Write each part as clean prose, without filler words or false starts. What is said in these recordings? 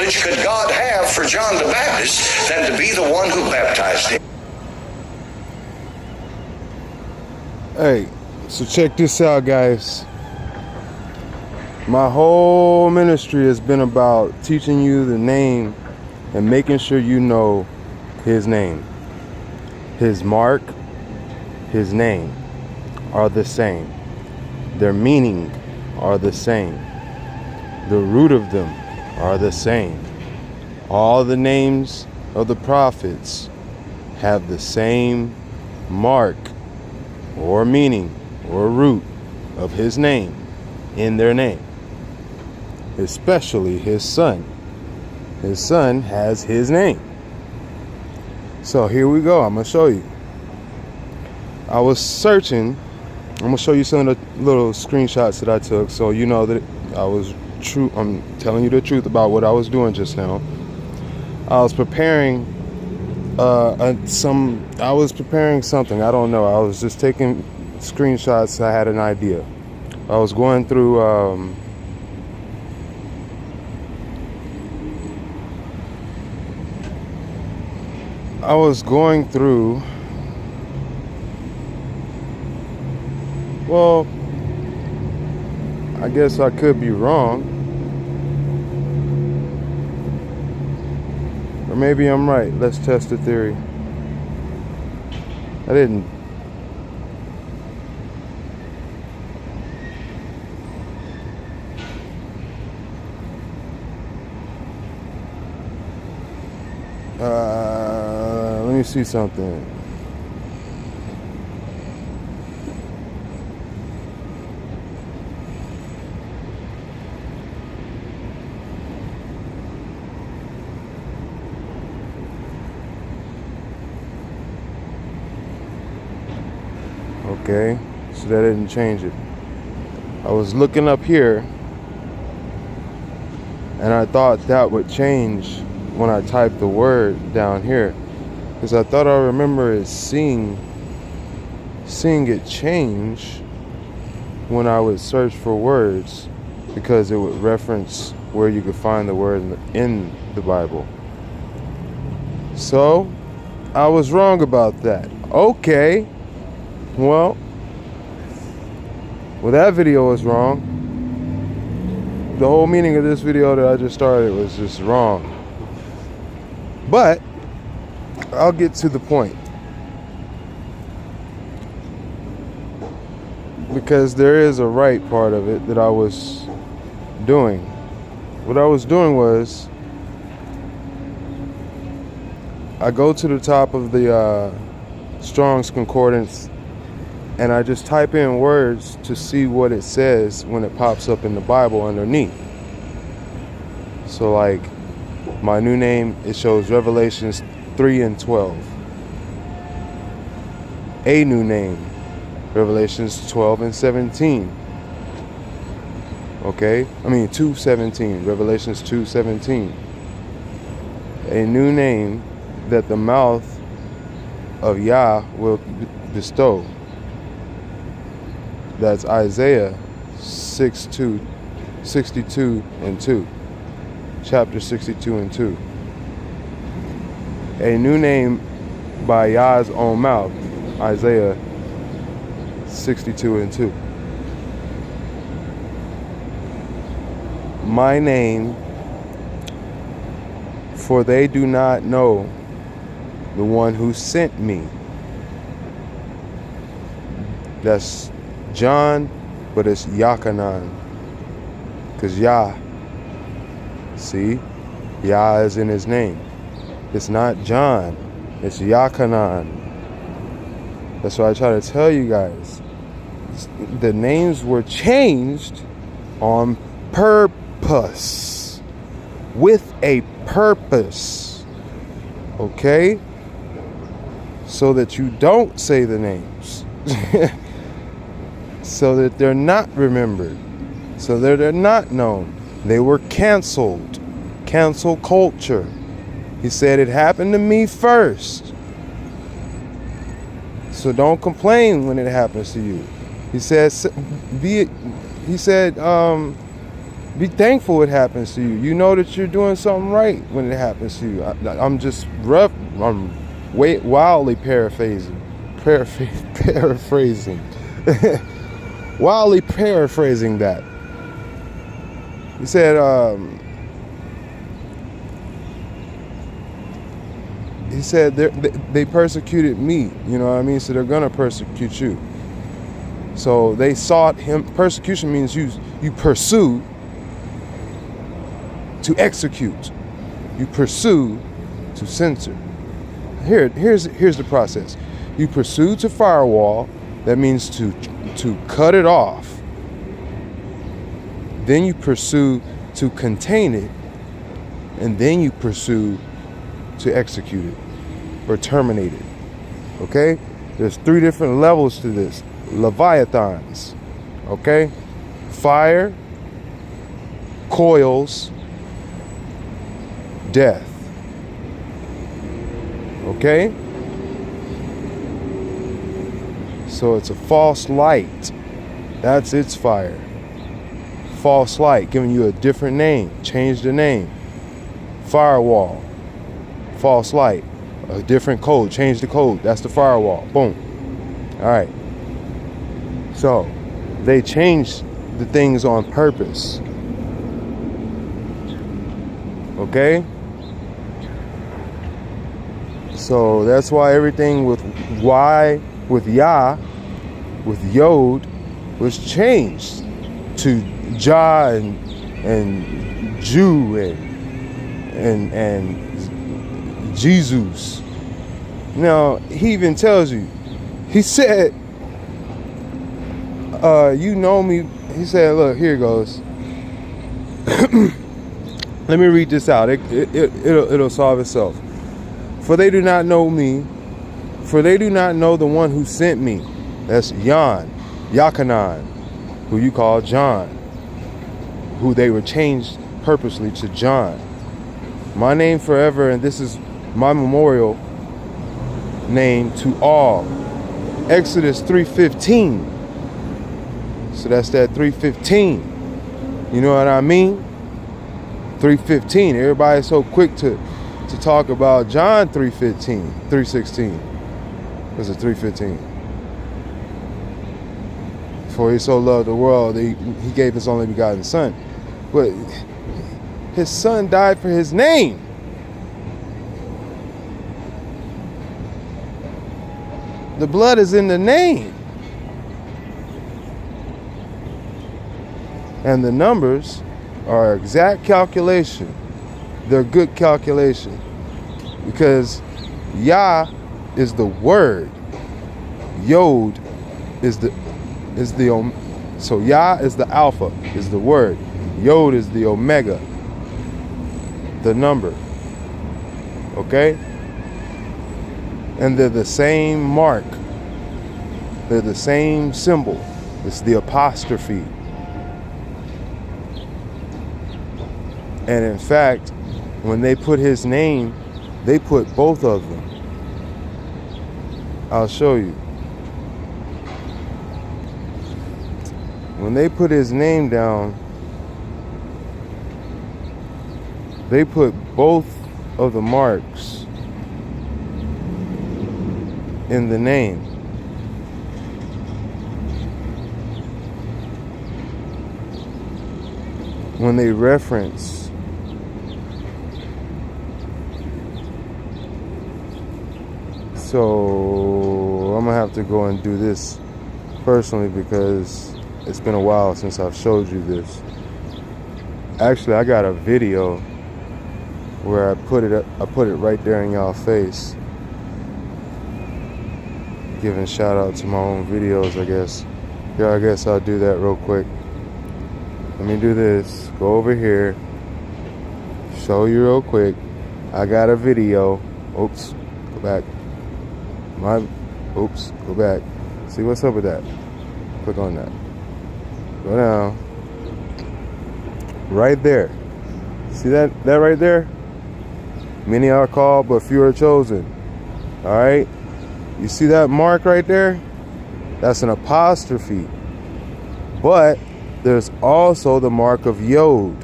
privilege could God have for John the Baptist than to be the one who baptized him? Hey, so check this out, guys. My whole ministry has been about teaching you the name and making sure you know his name. His mark, his name are the same. Their meaning are the same. The root of them are the same. All the names of the prophets have the same mark or meaning or root of his name in their name. Especially his son. His son has his name. So here we go. I'm going to show you. I was searching. I'm going to show you some of the little screenshots that I took so you know that I was true. I'm telling you the truth about what I was doing just now. I was preparing I was preparing something. I don't know. I was just taking screenshots. I had an idea. I was going through well, I guess I could be wrong. Or maybe I'm right. Let's test the theory. I didn't. Let me see something. Okay, so that didn't change it. I was looking up here and I thought that would change when I typed the word down here, because I thought I remember it seeing it change when I would search for words, because it would reference where you could find the word in the Bible. So I was wrong about that. Okay, well, that video was wrong. The whole meaning of this video that I just started was just wrong. But I'll get to the point, because there is a right part of it that I was doing. What I was doing was I go to the top of the Strong's Concordance and I just type in words to see what it says when it pops up in the Bible underneath. So like my new name, it shows Revelations 3:12. A new name, Revelations 12:17. Okay, 2:17, Revelations 2:17. A new name that the mouth of Yah will bestow. That's Isaiah 62 and 2. Chapter 62 and 2. A new name by Yah's own mouth. Isaiah 62 and 2. My name, for they do not know the one who sent me. That's John, but it's Yachanan, because Yah, see, Yah is in his name. It's not John, it's Yachanan. That's why I try to tell you guys, the names were changed on purpose, with a purpose, okay? So that you don't say the names. So that they're not remembered, so that they're not known. They were canceled. Cancel culture. He said it happened to me first. So don't complain when it Be thankful it happens to you. You know that you're doing something right when it happens to you. I'm wildly paraphrasing. Wildly paraphrasing that. He said, they persecuted me. You know what I mean? So they're gonna persecute you. So they sought him. Persecution means you pursue to execute. You pursue to censor. Here's the process. You pursue to firewall. That means to cut it off. Then you pursue to contain it, and then you pursue to execute it or terminate it. Okay? There's 3 different levels to this. Leviathans. Okay? Fire, coils, death. Okay? So it's a false light. That's its fire. False light, giving you a different name. Change the name. Firewall. False light. A different code. Change the code. That's the firewall. Boom. All right. So they changed the things on purpose. Okay? So that's why everything with Y, with Yah, with Yod was changed to Jah and Jew and Jesus. Now he even tells you, he said, you know me. He said, look, here it goes. Let me read this out. It'll solve itself. For they do not know me, for they do not know the one who sent me. That's Yachanan, who you call John, who they were changed purposely to John. My name forever, and this is my memorial name to all. Exodus 3:15. So that's that 3:15. You know what I mean? 3:15. Everybody's so quick to talk about John 3:15, 3:16. Was it 3:15? For he so loved the world, he gave his only begotten son. But his son died for his name. The blood is in the name. And the numbers are exact calculation. They're good calculation. Because Yah is the word. Yod so Yah is the alpha, is the word. Yod is the omega, the number. Okay? And they're the same mark. They're the same symbol. It's the apostrophe. And in fact, when they put his name, they put both of them. I'll show you. When they put his name down, they put both of the marks in the name. When they reference so I'm gonna have to go and do this personally because it's been a while since I've showed you this. Actually, I got a video where I put it right there in y'all face, giving shout out to my own videos, I guess. Yeah, I guess I'll do that real quick. Let me do this. Go over here. Show you real quick. I got a video. Oops. Go back. Go back. See what's up with that. Click on that. Go down. Right there. See that right there? Many are called, but few are chosen. Alright? You see that mark right there? That's an apostrophe. But there's also the mark of Yod.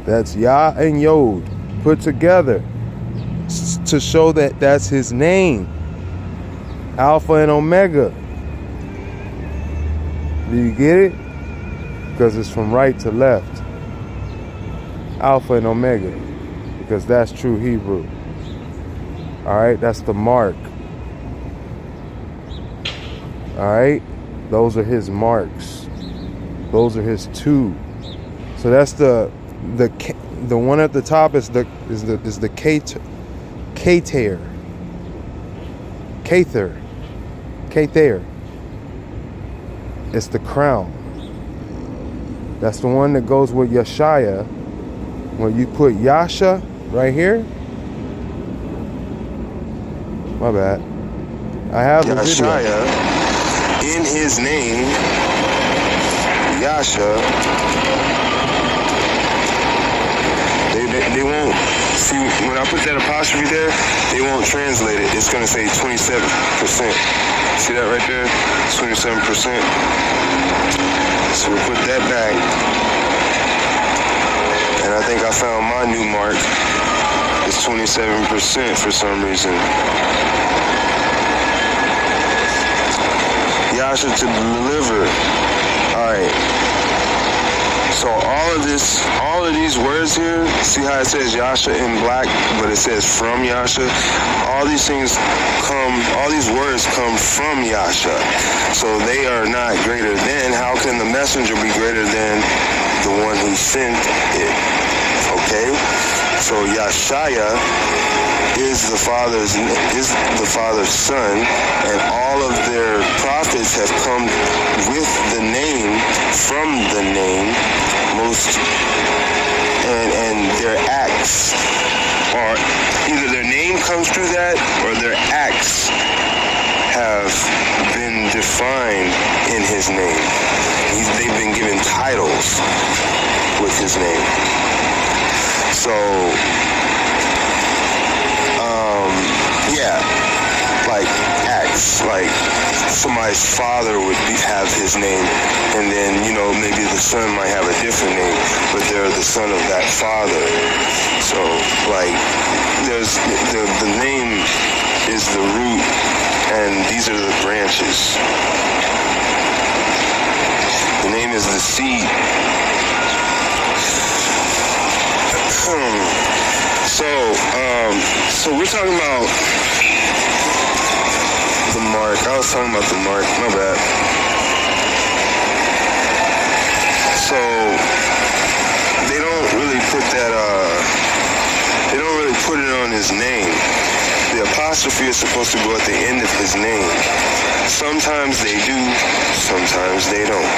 That's Yah and Yod put together to show that that's his name. Alpha and Omega. Do you get it? Because it's from right to left. Alpha and Omega. Because that's true Hebrew. Alright, that's the mark. Alright? Those are his marks. Those are his two. So that's the one at the top is the Kater. It's the crown. That's the one that goes with Yeshaya. When you put Yasha right here. My bad. I have the Yeshaya in his name. Yasha. They won't see when I put that apostrophe there. They won't translate it. It's gonna say 27%. See that right there? 27%. So we'll put that back. And I think I found my new mark. It's 27% for some reason. Yasha to deliver. Alright. So all of these words here, see how it says Yasha in black, but it says from Yasha? All these words come from Yasha. So they are not greater than. How can the messenger be greater than the one who sent it? Okay? So Yeshaya is the Father's son, and all of their prophets have come with the name, from the name, and their acts are either their name comes through that or their acts have been defined in his name. They've been given titles with his name. So, yeah, like acts, like somebody's father would have his name, and then, maybe the son might have a different name, but they're the son of that father. So, like, there's the name is the root, and these are the branches. The name is the seed. So we're talking about the mark. I was talking about the mark. My bad. So they don't really put that. They don't really put it on his name. The apostrophe is supposed to go at the end of his name. Sometimes they do. Sometimes they don't.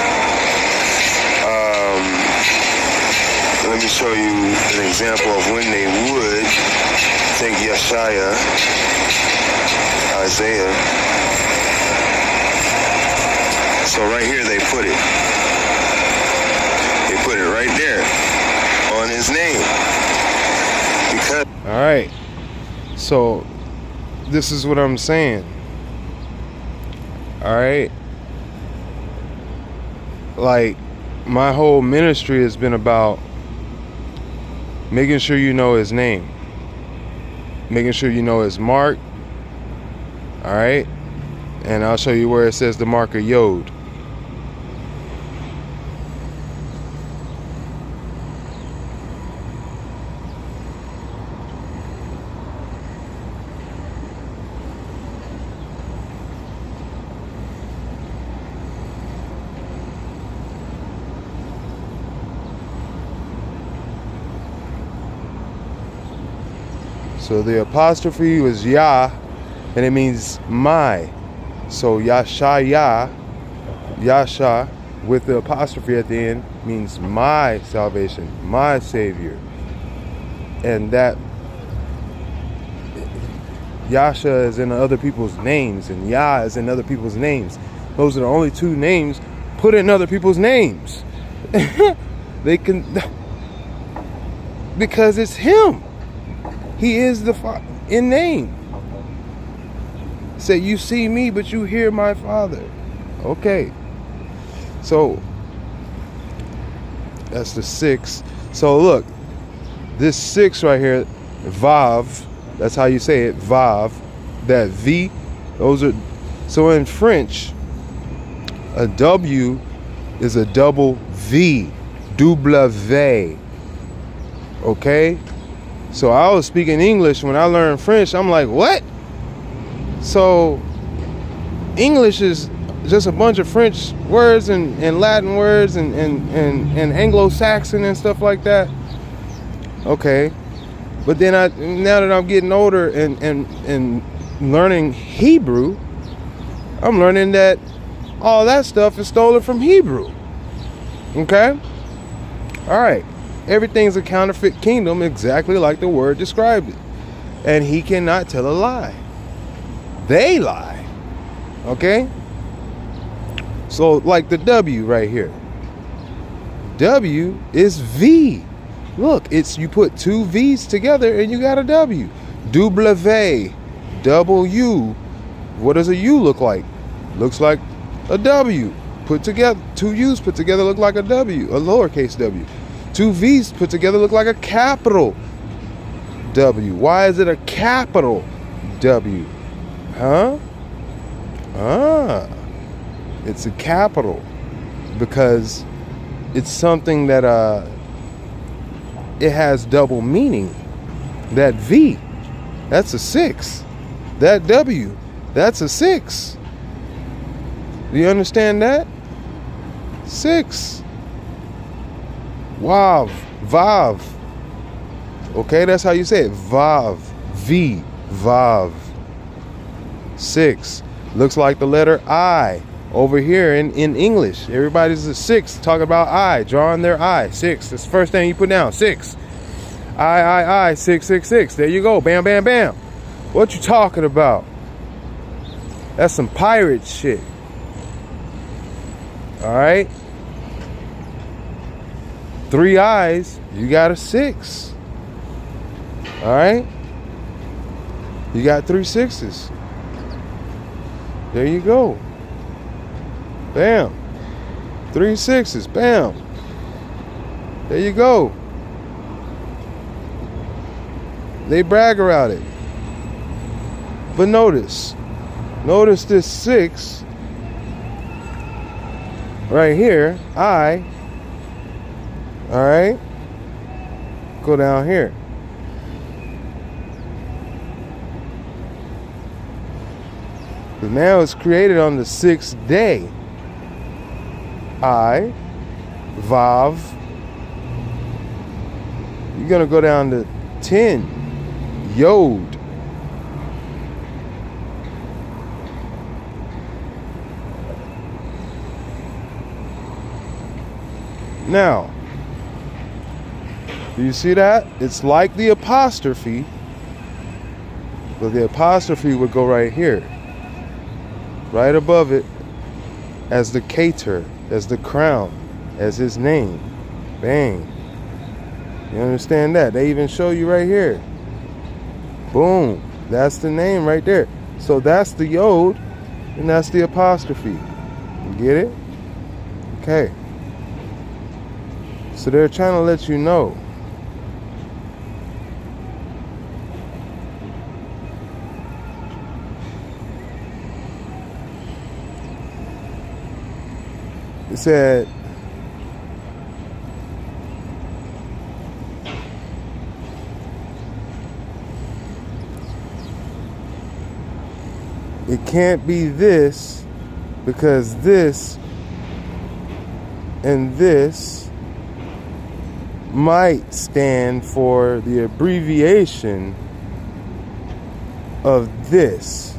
Let me show you an example of when they would. Think Yeshaya, Isaiah. So right here they put it. They put it right there on his name. Because. All right. So this is what I'm saying. All right. Like, my whole ministry has been about making sure you know his name, making sure you know his mark. All right, and I'll show you where it says the marker Yod. So the apostrophe was Yah, and it means my. So Yashaya, Yasha, with the apostrophe at the end, means my salvation, my Savior. And that Yasha is in other people's names, and Yah is in other people's names. Those are the only two names put in other people's names. They can, because it's him. He is the Father in name. Say, you see me, but you hear my Father. Okay. So That's the 6. So look, this 6 right here, Vav, that's how you say it, Vav, that V, those are, so in French, a W is a double V, W, okay? So I was speaking English when I learned French, I'm like, what? So English is just a bunch of French words and Latin words and Anglo-Saxon and stuff like that. Okay. But then now that I'm getting older and learning Hebrew, I'm learning that all that stuff is stolen from Hebrew. Okay? All right. Everything's a counterfeit kingdom, exactly like the word described it. And he cannot tell a lie. They lie. Okay? So like the W right here. W is V. Look, it's, you put two V's together and you got a W. W. W. What does a U look like? Looks like a W. Put together, two U's put together look like a W, a lowercase w. Two V's put together look like a capital W. Why is it a capital W? Huh? It's a capital because it's something that it has double meaning. That V, that's a 6. That W, that's a 6. Do you understand that? 6. Vav, Vav. Okay, that's how you say it. Vav, V, Vav. 6. Looks like the letter I over here in English. Everybody's a 6 talking about I, drawing their I. 6. That's the first thing you put down. 6. I, 6, 6, 6. There you go. Bam, bam, bam. What you talking about? That's some pirate shit. All right. 3 I's, you got a 6. All right. You got 3 6s. There you go. Bam. 3 6s. Bam. There you go. They brag about it. But notice this 6 right here, I. All right. Go down here. But now it's created on the 6th day. I, Vav. You're going to go down to 10. Yod. Now, do you see that? It's like the apostrophe, but the apostrophe would go right here, right above it, as the Keter, as the crown, as his name. Bang. You understand that? They even show you right here. Boom. That's the name right there. So that's the Yod, and that's the apostrophe. You get it? Okay. So they're trying to let you know. It said, it can't be this because this and this might stand for the abbreviation of this,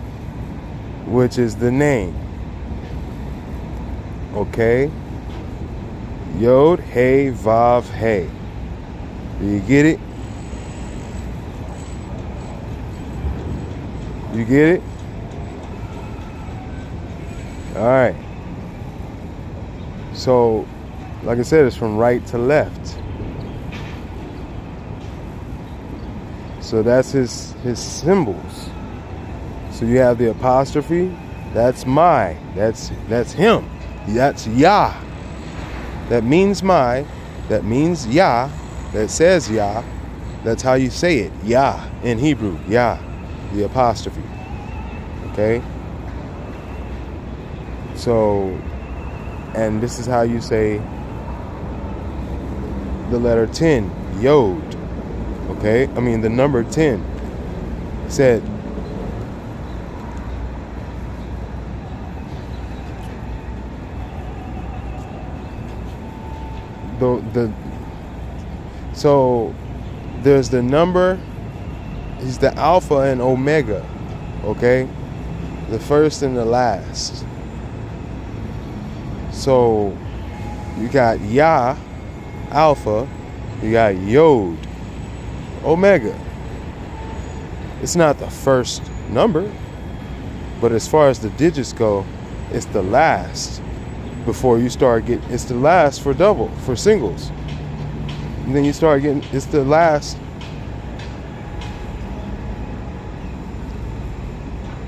which is the name. Okay? Yod, Hey, Vav, Hey. Do you get it? You get it? Alright. So, like I said, it's from right to left. So that's his symbols. So you have the apostrophe, that's my, that's him. That's Yah. That means my. that means Yah, that says Yah. That's how you say it, Yah in Hebrew, Yah, the apostrophe. Okay? So, and this is how you say the letter 10, Yod. Okay? I mean, the number 10 said, so there's the number, he's the Alpha and Omega, okay? The first and the last. So you got Yah, Alpha, you got Yod, Omega. It's not the first number, but as far as the digits go, it's the last before you start getting, it's the last for double, for singles. And then you start getting, it's the last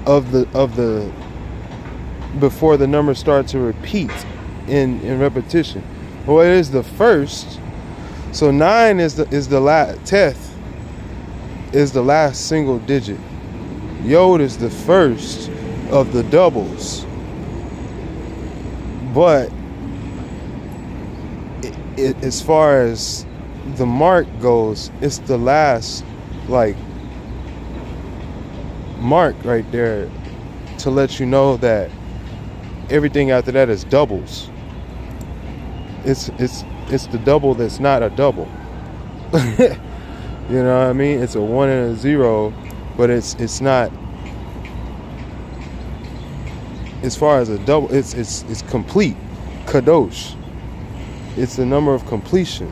of the before the numbers start to repeat in repetition. Well, it is the first. So 9 is the last. Teth is the last single digit. Yod is the first of the doubles. But as far as the mark goes, it's the last, like, mark right there to let you know that everything after that is doubles. It's the double that's not a double. You know what I mean? It's a 1 and a 0, but it's not. As far as a double, it's complete. Kadosh. It's the number of completion.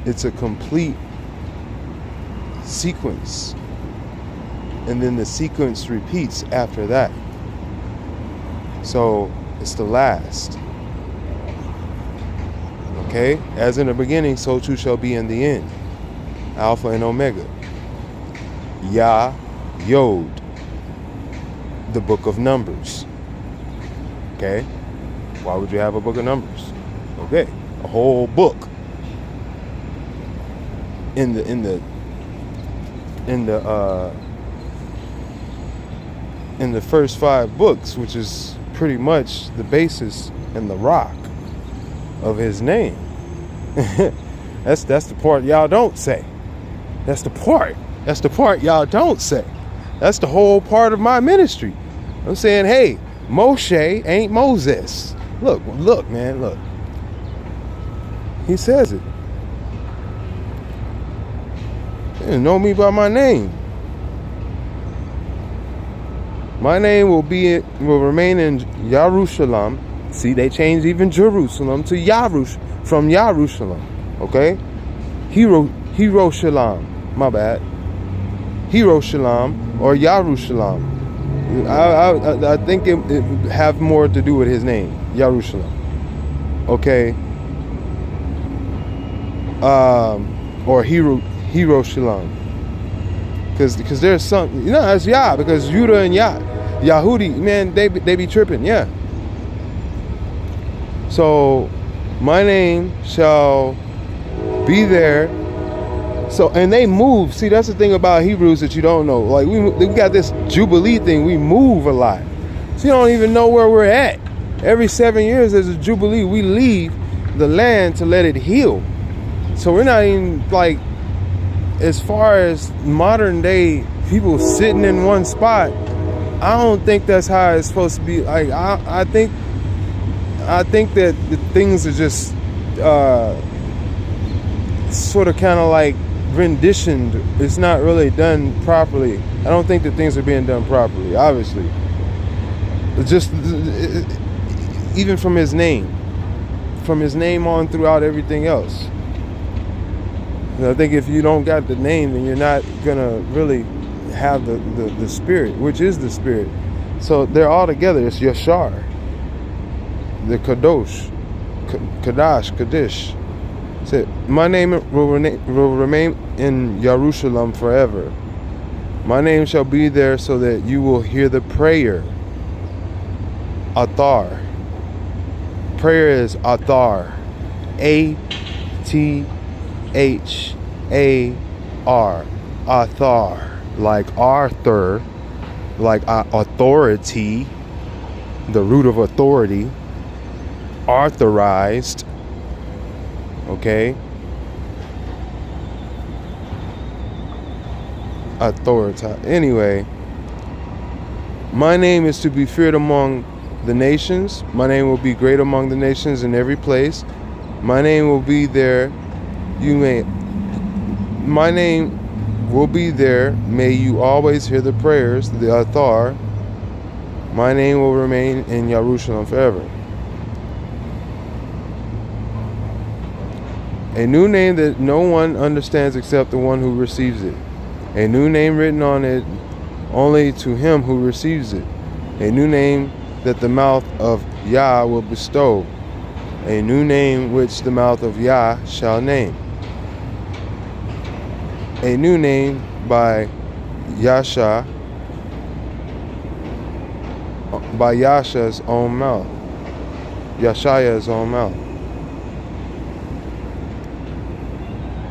It's a complete sequence. And then the sequence repeats after that. So it's the last. Okay? As in the beginning, so too shall be in the end. Alpha and Omega. Yah, Yod. The book of Numbers. Okay? Why would you have a book of Numbers? Okay. A whole book. In the first 5 books, which is pretty much the basis and the rock of his name. That's the part y'all don't say. That's the part y'all don't say. That's the whole part of my ministry. I'm saying, hey, Moshe ain't Moses. Look, man, look. He says it. They didn't know me by my name. My name will remain in Yerushalayim. See, they changed even Jerusalem to Yarush, from Yerushalayim. Okay? Hiroshalayim. My bad. Hiroshalayim or Yerushalayim. I think it have more to do with his name, Yerushalayim. Okay? Or Hiroshalayim. Because there's some, it's Yah, because Judah and Yahudi, man, they be tripping, yeah. So my name shall be there. So, and they move. See, that's the thing about Hebrews that you don't know. Like, we got this Jubilee thing. We move a lot. So you don't even know where we're at. Every 7 years there's a Jubilee. We leave the land to let it heal. So we're not even, like, as far as modern day people sitting in one spot, I don't think that's how it's supposed to be. Like, I think that the things are just sort of kind of like renditioned. It's not really done properly. I don't think that things are being done properly, obviously. Just even from his name on throughout everything else. And I think if you don't got the name, then you're not gonna really have the spirit, which is the spirit. So they're all together. It's Yashar, the Kadosh, Kaddish. Said, my name will remain in Yerushalayim forever. My name shall be there so that you will hear the prayer. Athar. Prayer is Athar. A-T-H-A-R. Athar. Like Arthur. Like authority. The root of authority. Authorized. Okay? Authority. Anyway, my name is to be feared among the nations. My name will be great among the nations in every place. My name will be there. My name will be there. May you always hear the prayers, the Athar. My name will remain in Jerusalem forever. A new name that no one understands except the one who receives it. A new name written on it only to him who receives it. A new name that the mouth of Yah will bestow. A new name which the mouth of Yah shall name. A new name by Yasha, by Yasha's own mouth. Yashaya's own mouth.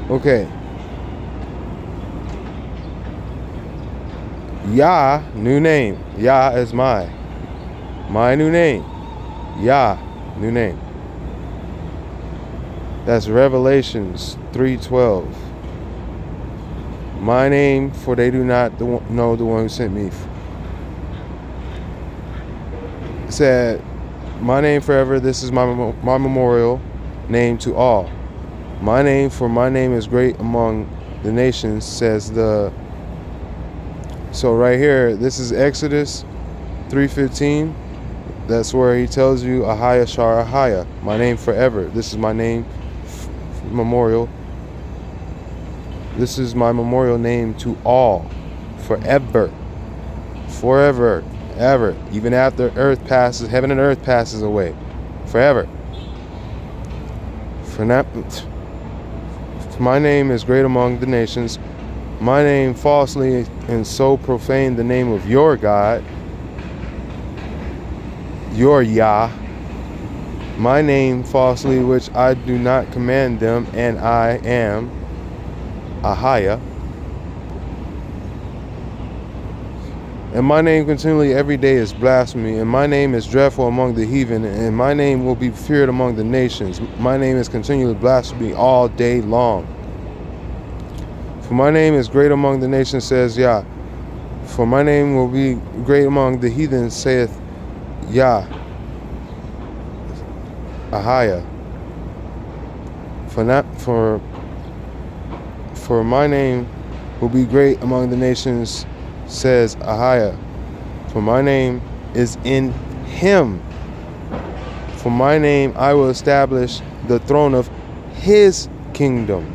Okay. Yah, new name. Yah is my new name. Yah, new name. That's Revelations 3:12. My name, for they do not know the one who sent me. It said, my name forever, this is my memorial name to all. My name, for my name is great among the nations, says the... So right here, this is Exodus 3:15. That's where he tells you, Ahaya Shar Ahaya, my name forever. This is my name memorial. This is my memorial name to all, forever. Forever, ever. Even after earth passes, heaven and earth passes away. Forever. My name is great among the nations. My name falsely and so profane the name of your God, your Yah. My name falsely, which I do not command them, and I am Ahaya. And my name continually every day is blasphemy, and my name is dreadful among the heathen, and my name will be feared among the nations. My name is continually blasphemy all day long. For my name is great among the nations, says Yah. For my name will be great among the heathen, saith Yah. Ahaya. For my name will be great among the nations, says Ahaya. For my name is in him. For my name I will establish the throne of his kingdom.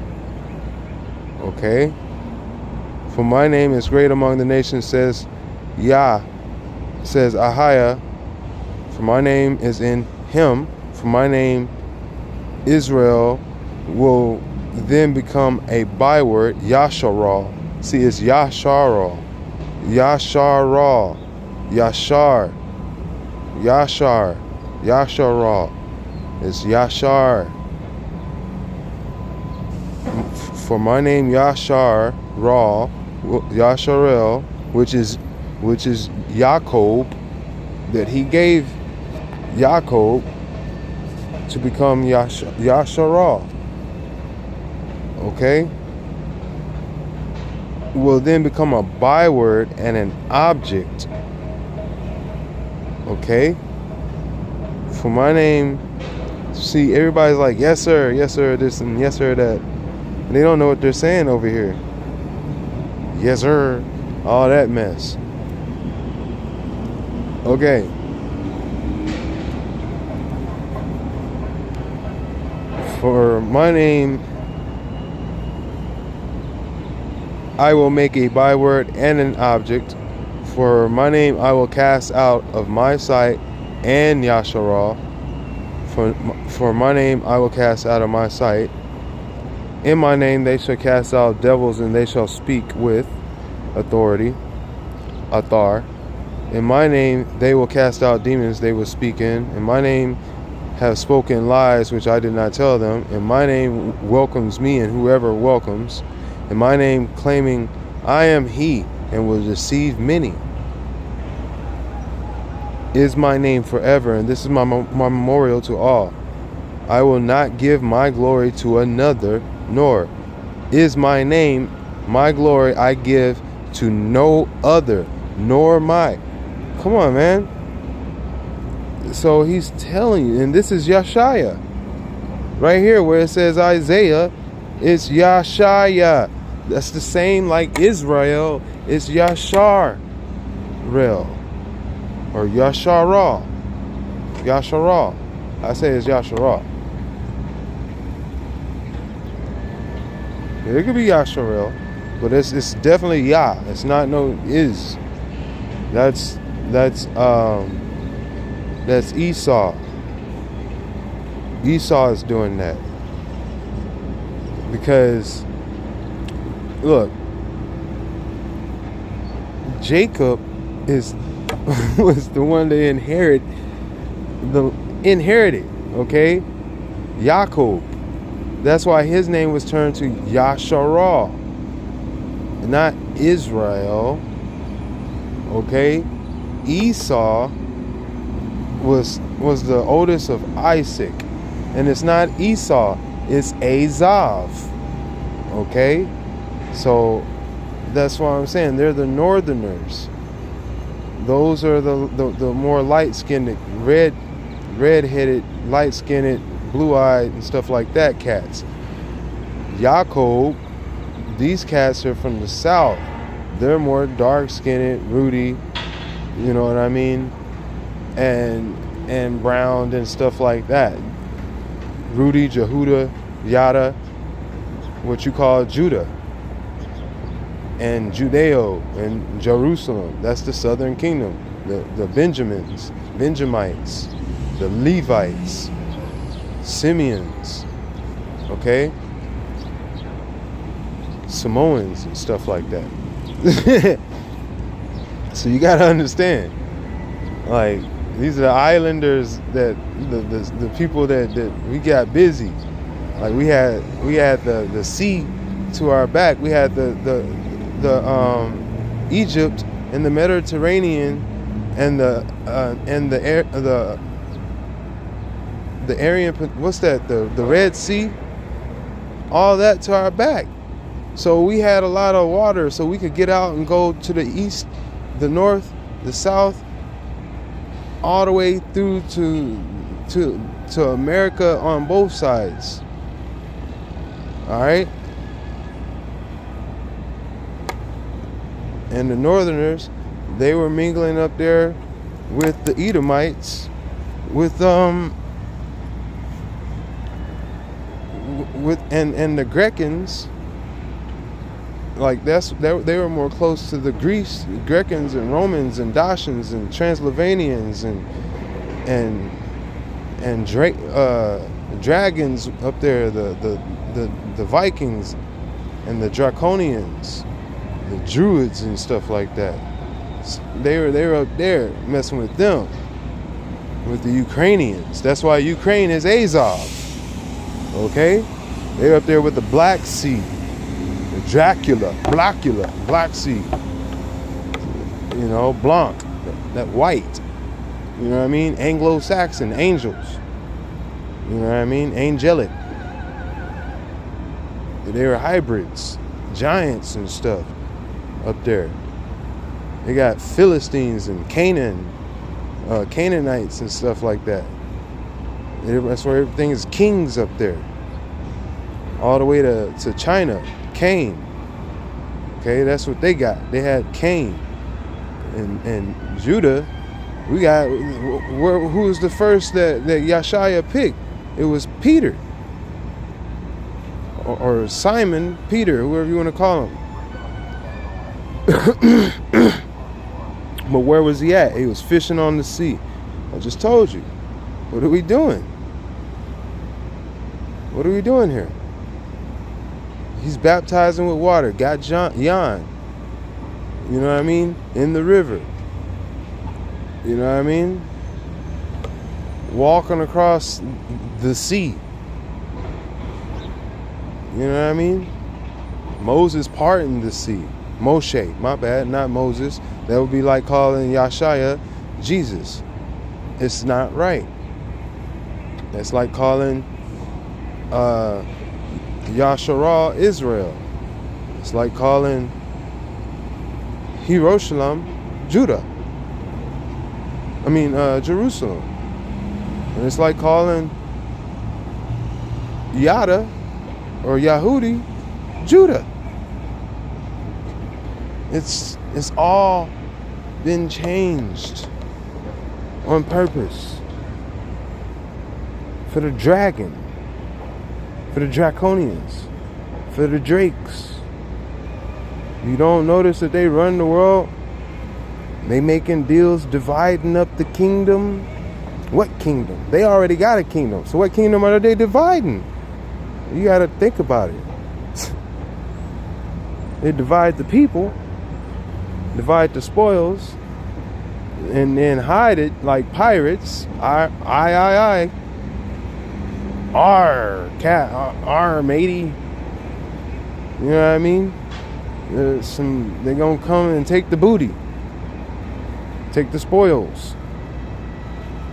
Okay? For my name is great among the nations, says Yah, says Ahaya. For my name is in him. For my name Israel will then become a byword, Yasharal. See, it's Yasharal. Yasharal. Yashar. Yashar. Yasharal. It's Yashar. For my name Yasharel, which is Jacob, that he gave Jacob to become Yasharal. Okay? Will then become a byword and an object. Okay? For my name, see, everybody's like, yes sir, this, and yes sir, that. And they don't know what they're saying over here. Yes sir, all that mess. Okay. For my name, I will make a byword and an object. For my name I will cast out of my sight and Yasharal. For my name I will cast out of my sight. In my name they shall cast out devils, and they shall speak with authority. Athar. In my name they will cast out demons, they will speak in. In my name have spoken lies which I did not tell them, and my name welcomes me and whoever welcomes, and my name claiming I am he and will deceive many. Is my name forever, and this is my memorial to all. I will not give my glory to another, nor is my name, my glory I give to no other, nor my. Come on, man. So he's telling you, and this is Yeshaya. Right here where it says Isaiah, it's Yeshaya. That's the same like Israel, it's Yasharel. Or Yashara. Yashara. I say it's Yashara. It could be Yasharel, but it's definitely Yah. It's not no is. That's Esau. Esau is doing that. Because look, Jacob was the one that inherited, okay? Yaakov. That's why his name was turned to Yasharah, not Israel. Okay? Esau was the oldest of Isaac. And it's not Esau, it's Esav. Okay? So that's why I'm saying they're the northerners. Those are the more light-skinned, red-headed, light-skinned, blue-eyed and stuff like that cats. Yaakov, these cats are from the south. They're more dark-skinned, ruddy, you know what I mean, and browned and stuff like that. Rudy, Jehuda, Yada, what you call Judah, and Judeo and Jerusalem. That's the southern kingdom. The Benjamites, the Levites, Simeons, okay? Samoans and stuff like that. So you gotta understand, like, these are the islanders that the people that we got busy. Like we had the sea to our back. We had the Egypt and the Mediterranean and the Aryan, what's that, the Red Sea, all that to our back. So we had a lot of water, so we could get out and go to the east, the north, the south, all the way through to America on both sides. All right. And the northerners, they were mingling up there with the Edomites, with and the Grecans. Like they were more close to the Greeks, Grecans and Romans and Dacians and Transylvanians and dragons up there, the Vikings and the Draconians, the Druids and stuff like that. They were up there messing with them, with the Ukrainians. That's why Ukraine is Azov. Okay, they're up there with the Black Sea. Blackula, Black Sea, you know, Blanc, that white, you know what I mean, Anglo-Saxon, angels, you know what I mean, angelic, they were hybrids, giants and stuff up there. They got Philistines and Canaanites and stuff like that. That's where everything is kings up there, all the way to China. Cain. Okay, that's what they got. They had Cain. And Judah, we got, who was the first that Yeshaya picked? It was Peter. Or Simon Peter, whoever you want to call him. But where was he at? He was fishing on the sea. I just told you. What are we doing? What are we doing here? He's baptizing with water. Got Jan, you know what I mean? In the river. You know what I mean? walking across the sea. You know what I mean? Moses parting the sea. Moshe, my bad, not Moses. That would be like calling Yeshaya Jesus. It's not right. It's like calling Yasharal Israel. It's like calling Hiroshima Judah. Jerusalem. And it's like calling Yada or Yahudi Judah. It's all been changed on purpose for the dragon, for the draconians, for the drakes. You don't notice that they run the world? They making deals, dividing up the kingdom. What kingdom? They already got a kingdom. So what kingdom are they dividing? You got to think about it. They divide the people, divide the spoils, and then hide it like pirates. I. R matey. You know what I mean? They're gonna come and take the booty, take the spoils,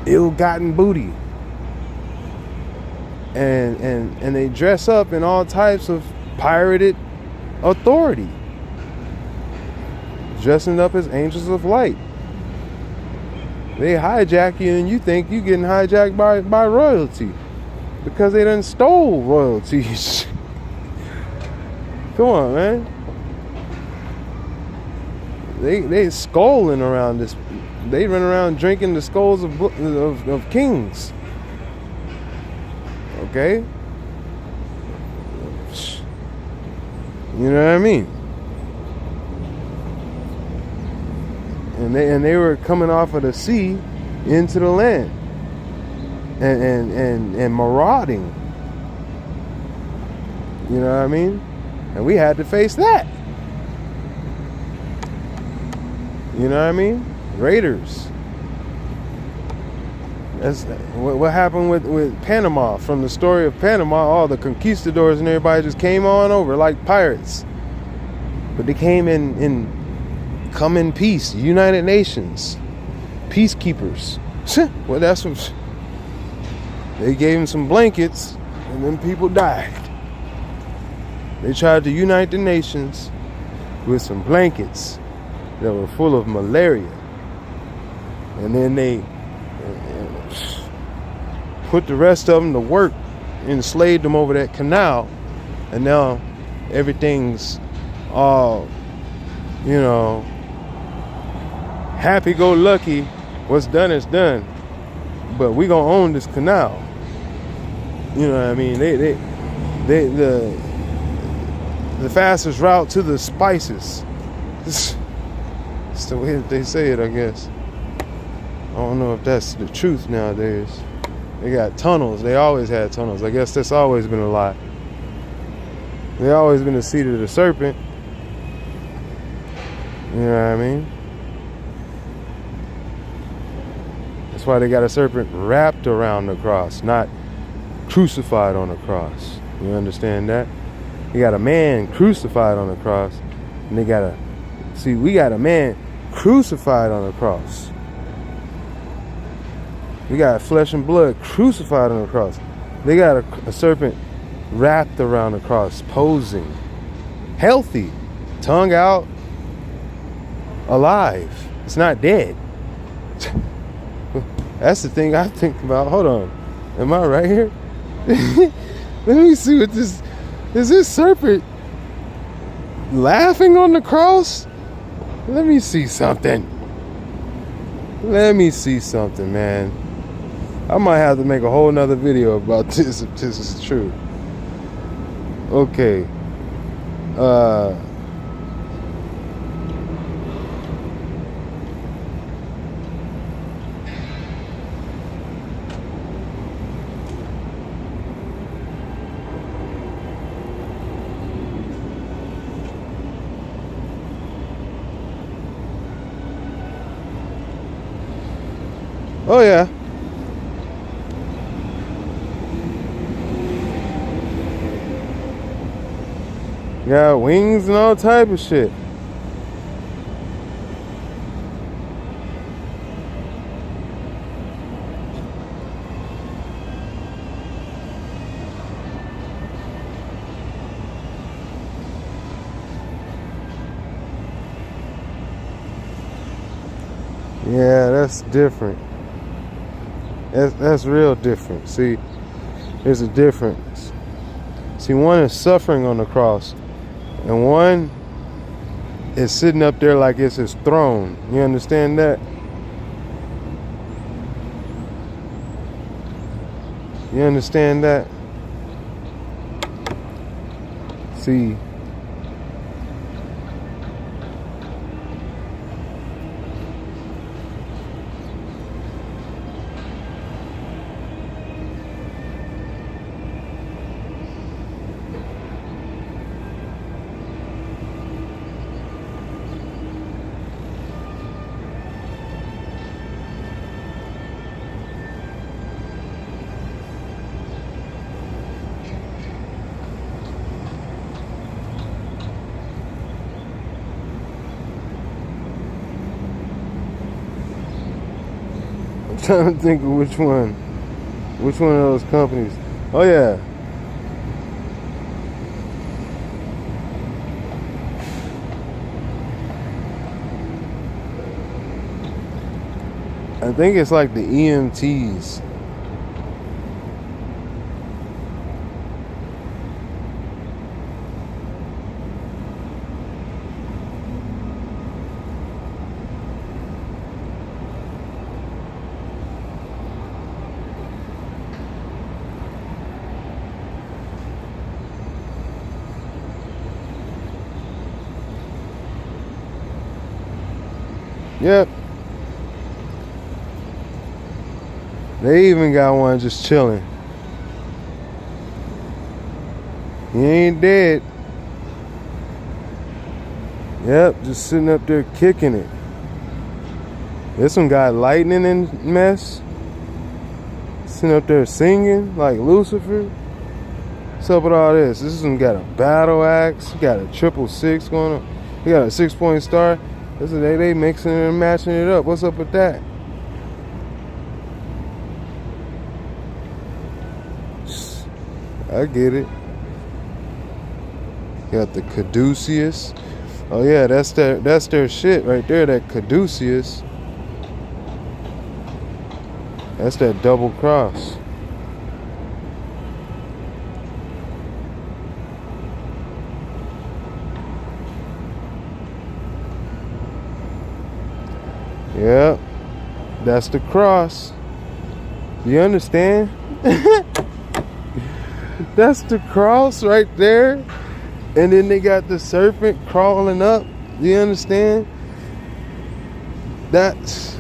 ill-gotten booty, and they dress up in all types of pirated authority, dressing up as angels of light. They hijack you, and you think you getting hijacked by royalty because they done stole royalty. Come on, man. They skulling around this. They run around drinking the skulls of kings. Okay? You know what I mean? And they were coming off of the sea into the land and marauding. You know what I mean? And we had to face that. You know what I mean? Raiders. That's what happened with Panama. From the story of Panama, all the conquistadors and everybody just came on over like pirates. But they came come in peace. United Nations. Peacekeepers. Well, that's what they gave them some blankets and then people died. They tried to unite the nations with some blankets that were full of malaria. And then they put the rest of them to work, enslaved them over that canal, and now everything's all, happy-go-lucky. What's done is done. But we gonna own this canal. You know what I mean? The fastest route to the spices. It's the way that they say it, I guess. I don't know if that's the truth nowadays. They got tunnels. They always had tunnels. I guess that's always been a lie. They always been the seed of the serpent. You know what I mean? That's why they got a serpent wrapped around the cross, not crucified on the cross. You understand that? You got a man crucified on the cross, and we got a man crucified on the cross. We got flesh and blood crucified on the cross. They got a serpent wrapped around the cross, posing, healthy, tongue out, alive. It's not dead. That's the thing I think about. Hold on. Am I right here? Let me see what this... Is this serpent laughing on the cross? Let me see something. Let me see something, man. I might have to make a whole nother video about this if this is true. Okay. Oh yeah. Got wings and all type of shit. Yeah, that's different. That's real different. See, there's a difference. See, one is suffering on the cross, and one is sitting up there like it's his throne. You understand that? You understand that? See, I'm trying to think of which one of those companies. Oh yeah. I think it's like the EMTs. Yep. They even got one just chilling. He ain't dead. Yep, just sitting up there kicking it. This one got lightning and mess. Sitting up there singing like Lucifer. What's up with all this? This one got a battle axe. He got a 666 going on. He got a 6-point star. This is they mixing it and matching it up. What's up with that? I get it. Got the Caduceus. Oh yeah, that's their shit right there. That Caduceus. That's that double cross. Yep, that's the cross. You understand? That's the cross right there. And then they got the serpent crawling up. You understand? That's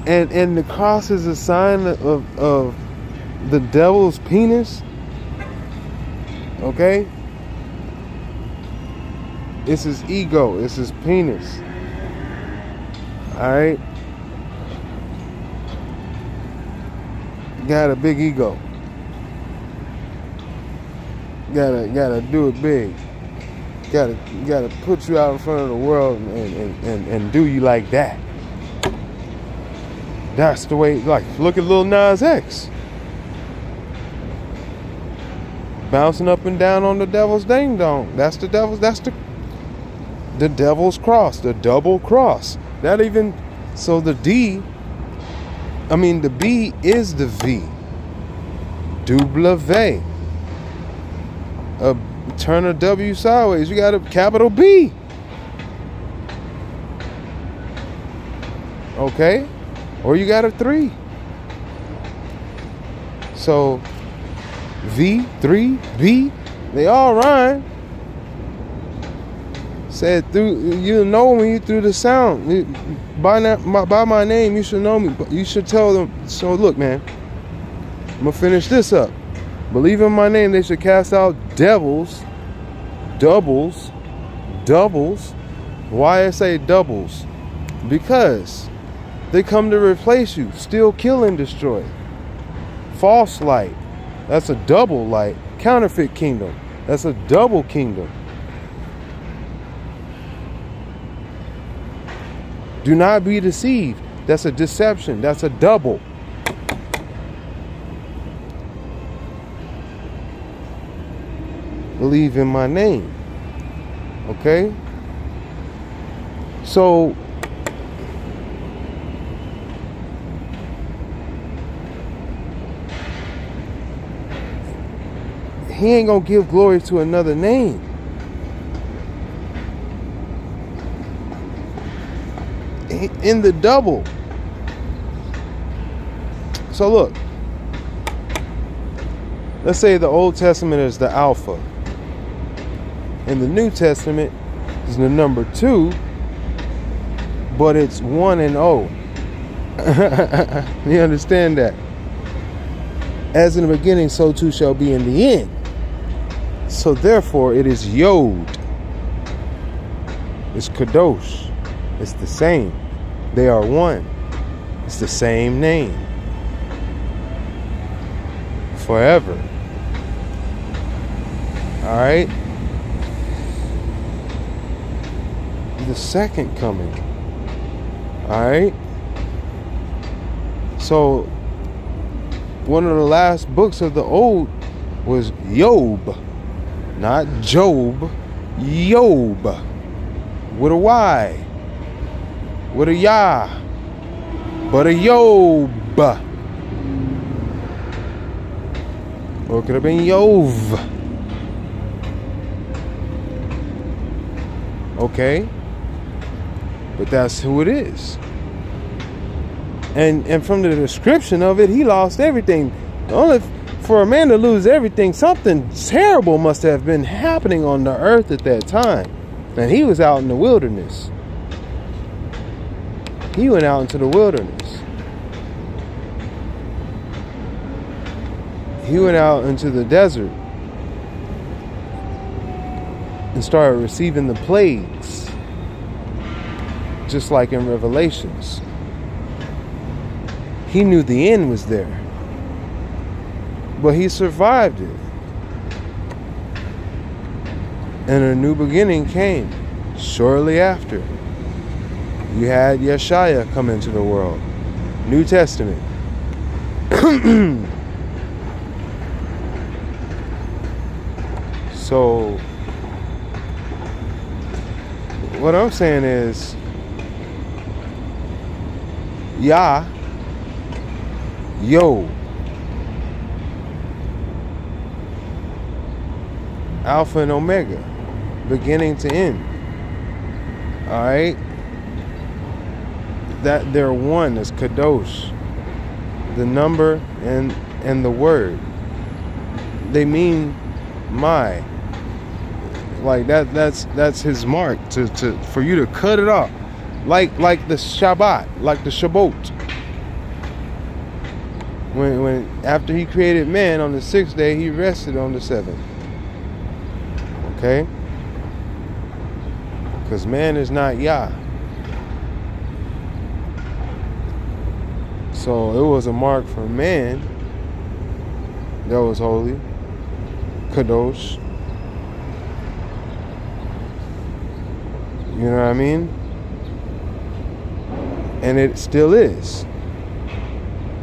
and the cross is a sign of the devil's penis. Okay? It's his ego, it's his penis. Alright? Got a big ego. Gotta do it big. Gotta put you out in front of the world and do you like that. That's the way, like, look at Lil Nas X. Bouncing up and down on the devil's ding dong. That's the devil's cross, the double cross. Not even, so the B is the V. W. Turn a W sideways. You got a capital B. Okay? Or you got a 3. So, V, 3, B, they all rhyme. Said through, you know me through the sound. By my name, you should know me. But you should tell them. So look, man, I'm gonna finish this up. Believe in my name, they should cast out devils, doubles. Why I say doubles? Because they come to replace you, steal, kill, and destroy. False light. That's a double light. Counterfeit kingdom. That's a double kingdom. Do not be deceived. That's a deception. That's a double. Believe in my name. Okay? So he ain't gonna give glory to another name. In the double. So look, let's say the Old Testament is the Alpha, and the New Testament is the number 2, but it's 1 and 0. You understand that? As in the beginning, so too shall be in the end. So therefore, it is Yod. It's Kadosh. It's the same. They are one. It's the same name. Forever. All right? The second coming. All right? So, one of the last books of the Old was Job. Not Job. Job. With a Y. With a Yah. But a Job. Or it could have been Yov. Okay? But that's who it is. And from the description of it, he lost everything. Only for a man to lose everything, something terrible must have been happening on the earth at that time. And he was out in the wilderness. He went out into the wilderness. He went out into the desert and started receiving the plagues, just like in Revelations. He knew the end was there, but he survived it. And a new beginning came shortly after. You had Yeshaya come into the world. New Testament. So, what I'm saying is, Yah, Yo, Alpha and Omega, beginning to end. All right, that they're one is Kadosh, the number and the word. They mean my. Like that's his mark to for you to cut it off, like the Shabbat, like the Shabbot. When after he created man on the 6th day, he rested on the 7th. Okay, because man is not Yah. So it was a mark for man that was holy, Kadosh. You know what I mean? And it still is.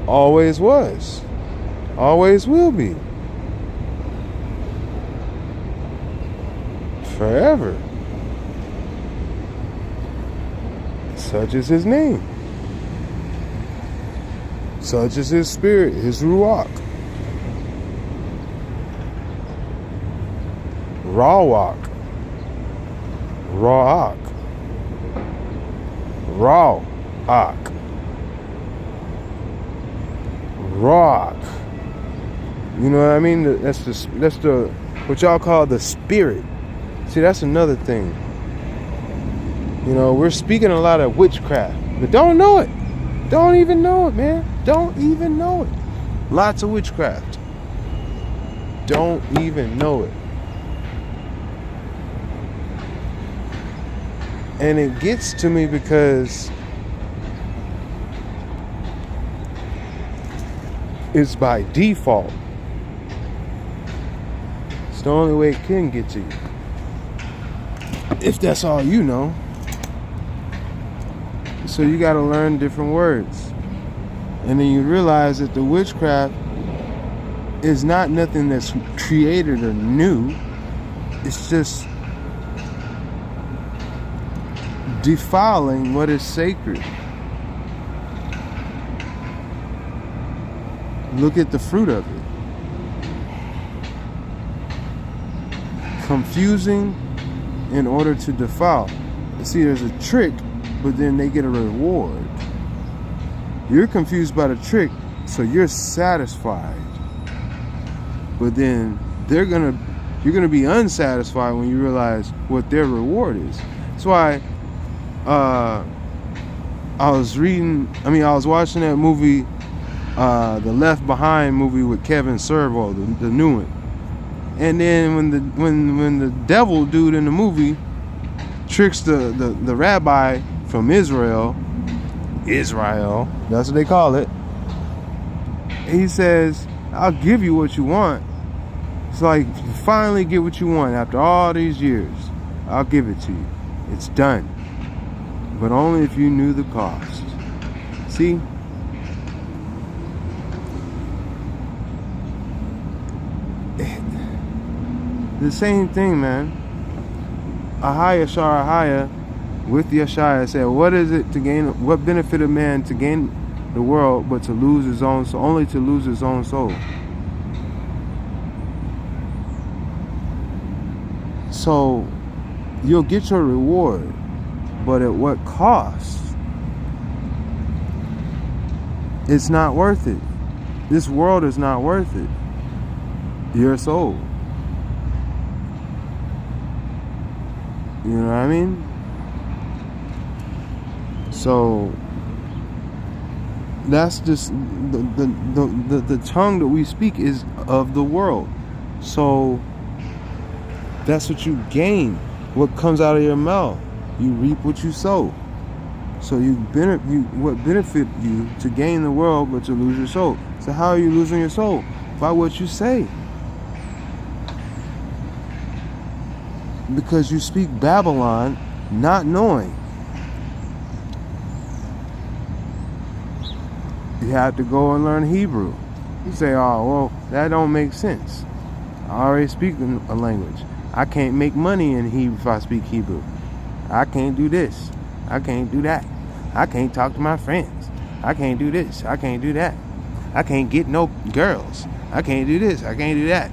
Always was. Always will be. Forever. Such is his name. Such is his spirit, his Ruach. Rawak. Ra'ak. Ra'ak. Rock. You know what I mean? That's the what y'all call the spirit. See, that's another thing. You know, we're speaking a lot of witchcraft, but don't know it. Don't even know it, man. Don't even know it. Lots of witchcraft. Don't even know it. And it gets to me because it's by default. the only way it can get to you. If that's all you know. So you got to learn different words. And then you realize that the witchcraft is not nothing that's created or new. It's just defiling what is sacred. Look at the fruit of it. Confusing in order to defile. See, there's a trick, but then they get a reward. You're confused by the trick, so you're satisfied. But then you're gonna be unsatisfied when you realize what their reward is. That's why I was watching that movie, the Left Behind movie with Kevin Sorbo, the new one. And then when the devil dude in the movie tricks the rabbi from Israel, that's what they call it. He says, I'll give you what you want. It's like, you finally get what you want after all these years. I'll give it to you. It's done. But only if you knew the cost. See? The same thing, man. Ahaya Sharahaya with Yeshaya said, what is it to gain? What benefit of man to gain the world but to lose his own soul? Only to lose his own soul. So you'll get your reward, but at what cost? It's not worth it. This world is not worth it. Your soul. You know what I mean? So that's just the tongue that we speak is of the world. So that's what you gain. What comes out of your mouth, you reap what you sow. So what benefit you to gain the world but to lose your soul? So how are you losing your soul? By what you say. Because you speak Babylon not knowing. You have to go and learn Hebrew. You say, oh, well, that don't make sense. I already speak a language. I can't make money in Hebrew if I speak Hebrew. I can't do this. I can't do that. I can't talk to my friends. I can't do this. I can't do that. I can't get no girls. I can't do this. I can't do that.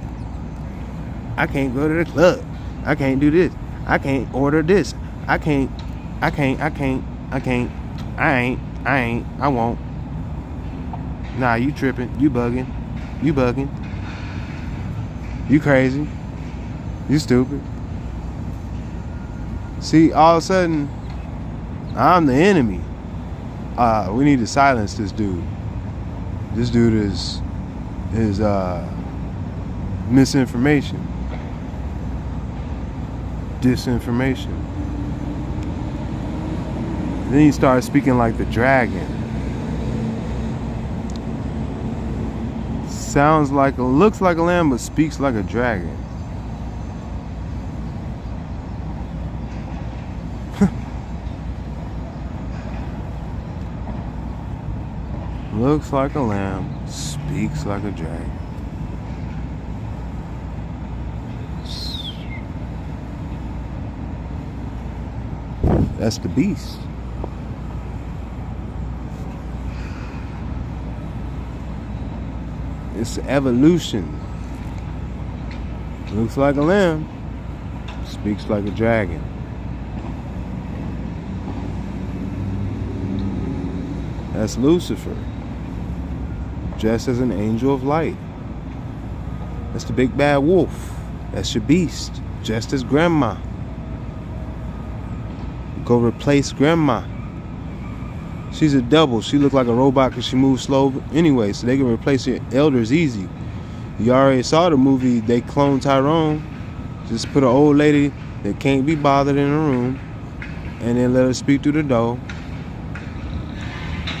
I can't go to the club. I can't do this. I can't order this. I won't. Nah, you tripping. You bugging. You crazy. You stupid. See, all of a sudden, I'm the enemy. We need to silence this dude. This dude is misinformation. Disinformation. Then he started speaking like the dragon. Looks like a lamb, but speaks like a dragon. Looks like a lamb, speaks like a dragon. That's the beast. It's evolution. Looks like a lamb, speaks like a dragon. That's Lucifer, dressed as an angel of light. That's the big bad wolf. That's your beast, just as grandma. Go replace grandma. She's a double. She look like a robot because she moves slow anyway, so they can replace your elders easy. You already saw the movie. They cloned Tyrone. Just put an old lady that can't be bothered in a room and then let her speak through the door.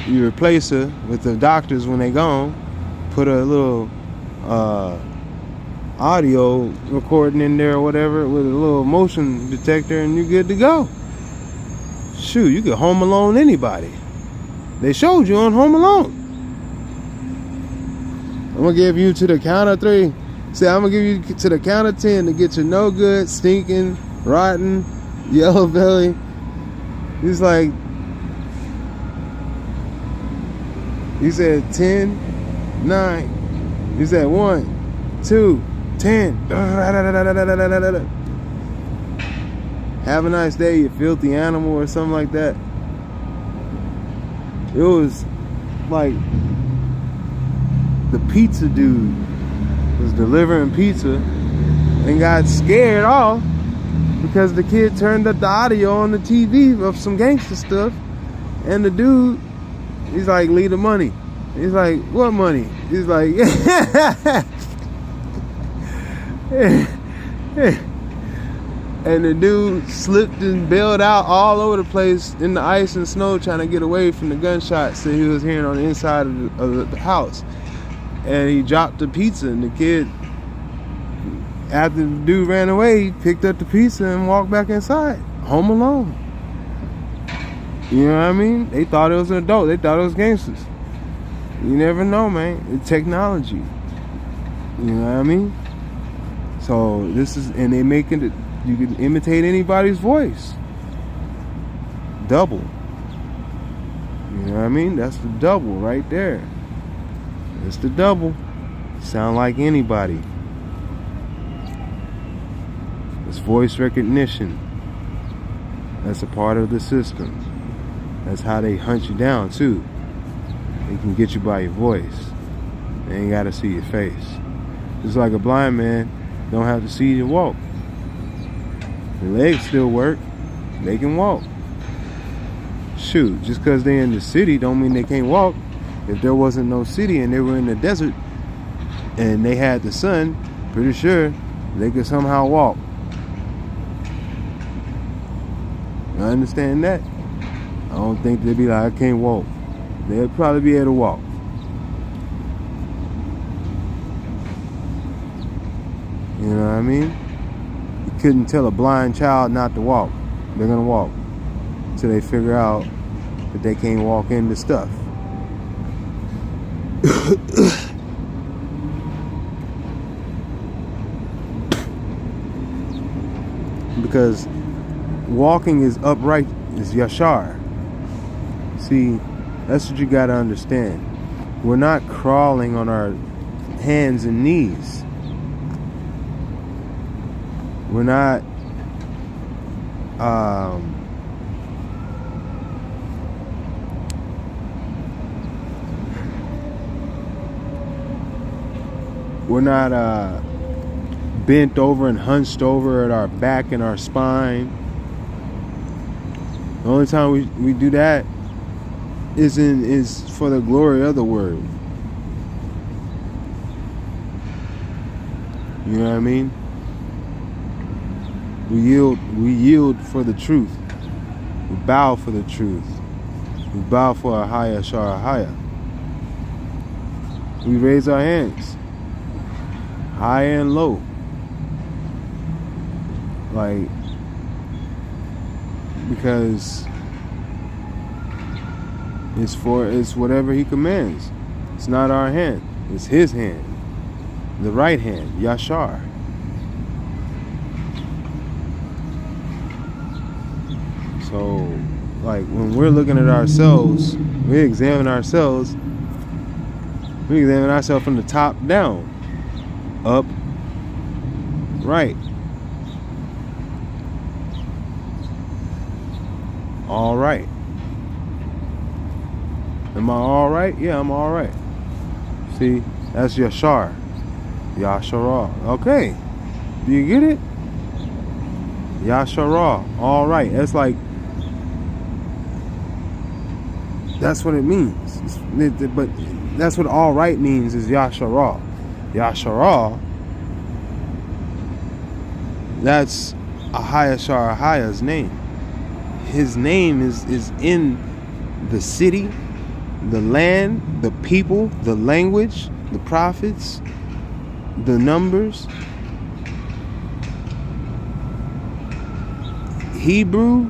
You replace her with the doctors when they gone. Put a little audio recording in there or whatever with a little motion detector, and you're good to go. Shoot, you could Home Alone anybody. They showed you on Home Alone. I'm gonna give you to the count of 3. See, I'm gonna give you to the count of 10 to get your no good, stinking, rotten, yellow belly. He's like, he said 10, 9. He said 1, 2, 10. Have a nice day, you filthy animal, or something like that. It was like the pizza dude was delivering pizza and got scared off because the kid turned up the audio on the TV of some gangster stuff, and the dude, he's like, leave the money. He's like, what money? He's like, and the dude slipped and bailed out all over the place in the ice and snow trying to get away from the gunshots that he was hearing on the inside of the house. And he dropped the pizza, and the kid, after the dude ran away, he picked up the pizza and walked back inside. Home Alone. You know what I mean? They thought it was an adult. They thought it was gangsters. You never know, man. It's technology. You know what I mean? So this is, and they making it, you can imitate anybody's voice. Double. You know what I mean? That's the double right there. It's the double. Sound like anybody. It's voice recognition. That's a part of the system. That's how they hunt you down too. They can get you by your voice. They ain't gotta see your face. Just like a blind man don't have to see you walk. Their legs still work. They can walk. Shoot, just because they're in the city don't mean they can't walk. If there wasn't no city and they were in the desert and they had the sun, pretty sure they could somehow walk. I understand that. I don't think they'd be like, I can't walk. They'd probably be able to walk. You know what I mean? You couldn't tell a blind child not to walk. They're gonna walk until they figure out that they can't walk into stuff. Because walking is upright, is yashar. See, that's what you gotta understand. We're not crawling on our hands and knees. We're not bent over and hunched over at our back and our spine. The only time we do that is for the glory of the word. You know what I mean? We yield for the truth. We bow for the truth. We bow for Ahaya Sharahaya. We raise our hands high and low. Like, because it's whatever he commands. It's not our hand. It's his hand. The right hand, Yashar. So, like, when we're looking at ourselves, we examine ourselves from the top down. Up, right. All right. Am I all right? Yeah, I'm all right. See, that's Yashar. Yashara. Okay. Do you get it? Yashara. All right. That's like, that's what it means. But that's what all right means, is Yashara. Yashara, that's Ahaya Sharahaya's name. His name is in the city, the land, the people, the language, the prophets, the numbers, Hebrew,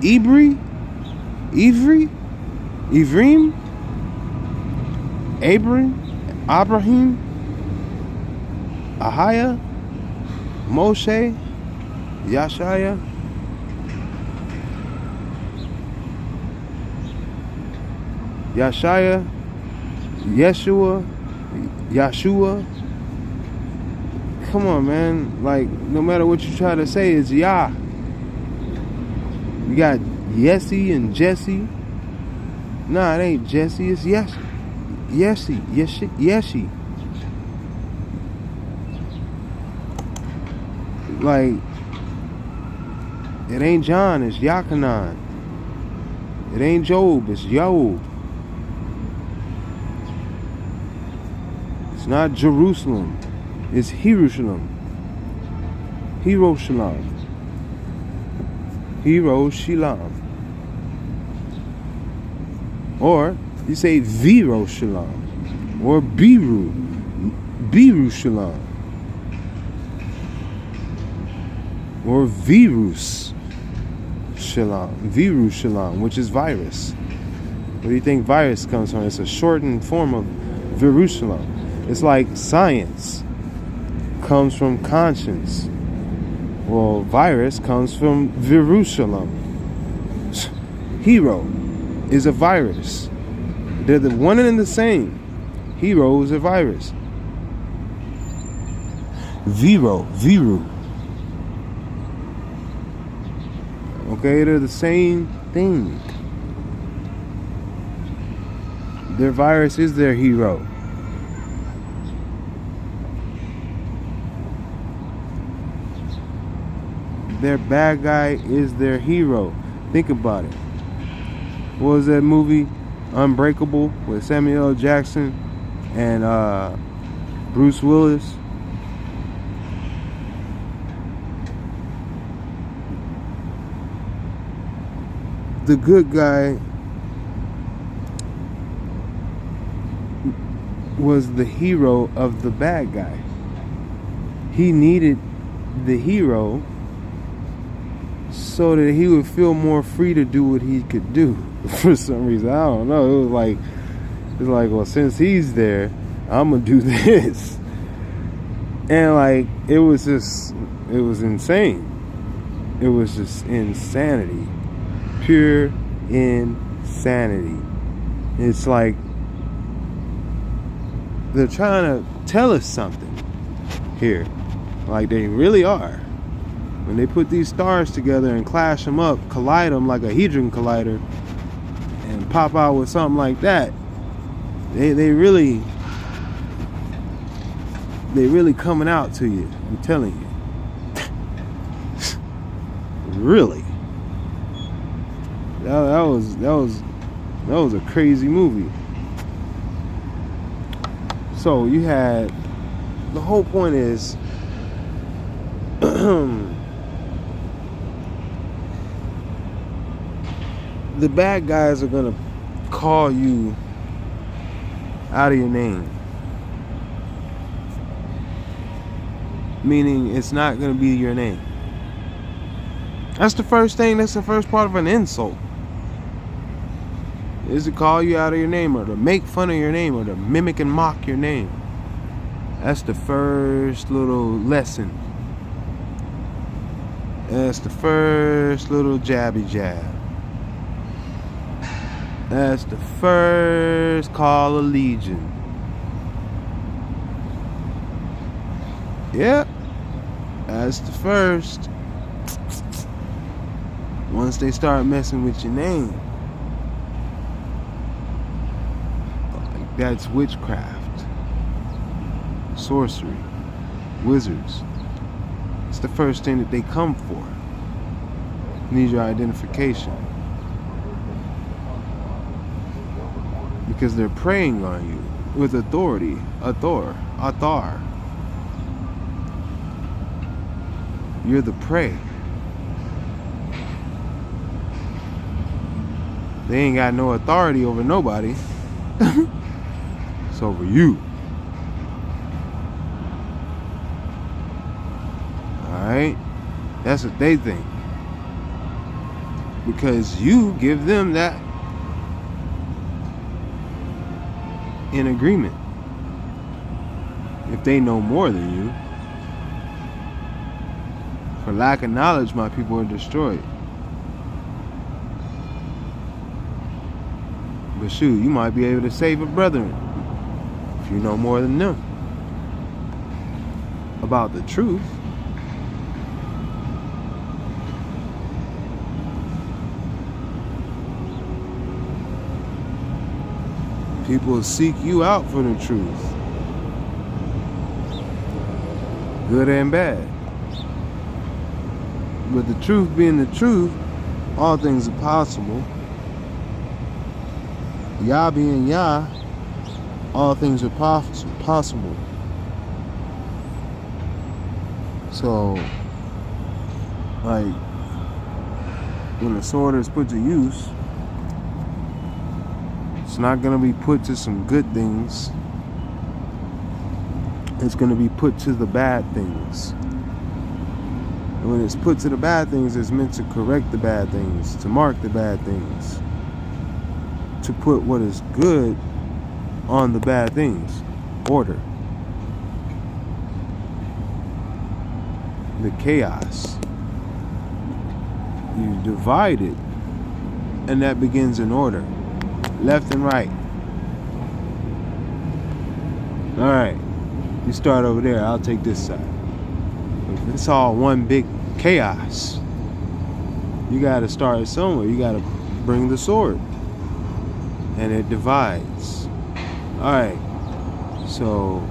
Ivri, Ivrim, Abraham, Ahiah, Moshe, Yashaya, Yeshua. Come on, man. Like, no matter what you try to say, it's Yah. You got Yessie and Jesse. Nah, it ain't Jesse. It's Yeshi. Like, it ain't John. It's Yachanan. It ain't Job. It's Job. It's not Jerusalem. It's Hiroshima. Hiroshima. Or you say Viroshalam. Or Birushalam. Or Virushalam, which is virus. Where do you think virus comes from? It's a shortened form of Virushalam. It's like science comes from conscience. Well, virus comes from Virushalam. Hero is a virus. They're the one and the same. Hero is a virus. Viru. Okay, they're the same thing. Their virus is their hero. Their bad guy is their hero. Think about it. What was that movie? Unbreakable with Samuel L. Jackson and Bruce Willis. The good guy was the hero of the bad guy. He needed the hero so that he would feel more free to do what he could do. For some reason, I don't know. It was like, well, since he's there, I'm gonna do this. And like, it was insane. It was just insanity. Pure insanity. It's like they're trying to tell us something here. Like they really are. When they put these stars together and clash them up, collide them like a Hadron Collider, and pop out with something like that, they really coming out to you. I'm telling you. Really. That was a crazy movie. So you had, the whole point is the bad guys are gonna call you out of your name. Meaning it's not gonna be your name. That's the first thing, that's the first part of an insult. Is to call you out of your name, or to make fun of your name, or to mimic and mock your name. That's the first little lesson. That's the first little jabby jab. That's the first call of legion. Yep. That's the first. Once they start messing with your name, that's witchcraft, sorcery, wizards. It's the first thing that they come for. Need your identification. Because they're preying on you with authority. Athar. You're the prey. They ain't got no authority over nobody. It's over you. Alright? That's what they think. because you give them that in agreement. If they know more than you, for lack of knowledge, my people are destroyed. But shoot, you might be able to save a brethren if you know more than them about the truth. People seek you out for the truth, good and bad. But the truth being the truth, all things are possible. Yah being Yah, all things are possible. So, like, when the sword is put to use, it's not going to be put to some good things. It's going to be put to the bad things. And when it's put to the bad things, it's meant to correct the bad things, to mark the bad things, to put what is good on the bad things. Order. The chaos. You divide it, and that begins in order. Left and right. Alright. You start over there, I'll take this side. If it's all one big chaos, you gotta start somewhere. You gotta bring the sword. And it divides. Alright. So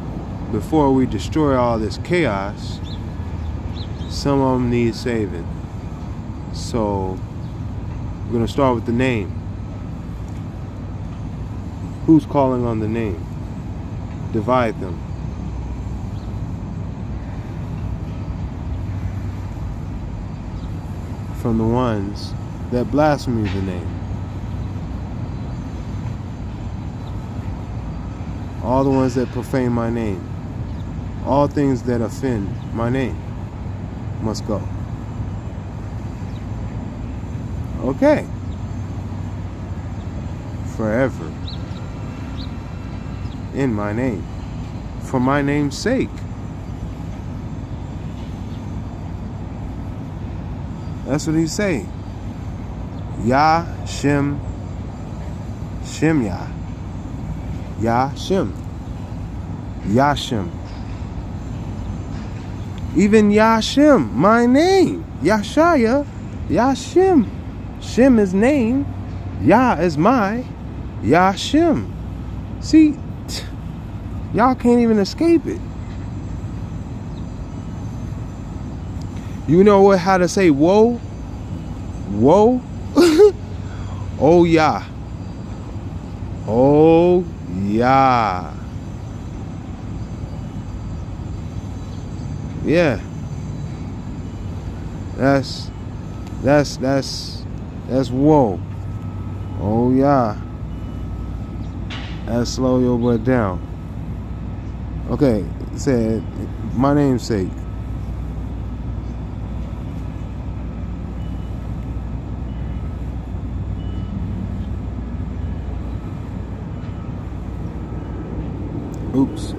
before we destroy all this chaos, some of them need saving. So we're gonna start with the name. Who's calling on the name? Divide them. From the ones that blaspheme the name. All the ones that profane my name. All things that offend my name must go. Okay. Forever. In my name. For my name's sake. That's what he's saying. Yah, Shem, Shem Yah. Yah, Shem. Yashem. Even Yashem, my name. Yashaya, Yashem. Shem is name. Yah is my. Yashem. See, y'all can't even escape it. You know what? How to say woe? Woe? Oh, Yah. Oh, Yah. Yeah. That's woe. Oh, Yah. That's slow your butt down. Okay, said my name's sake. Oops.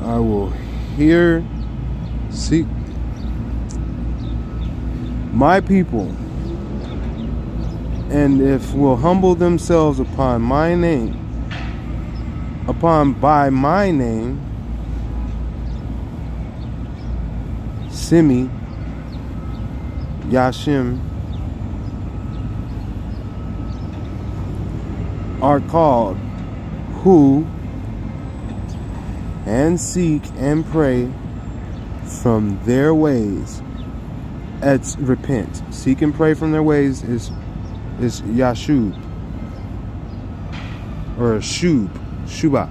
I will hear, seek my people, and if will humble themselves upon my name, by my name, Simi, Yashim, are called, who and seek and pray from their ways. That's repent. Seek and pray from their ways is Yashub, or Shub, Shuba,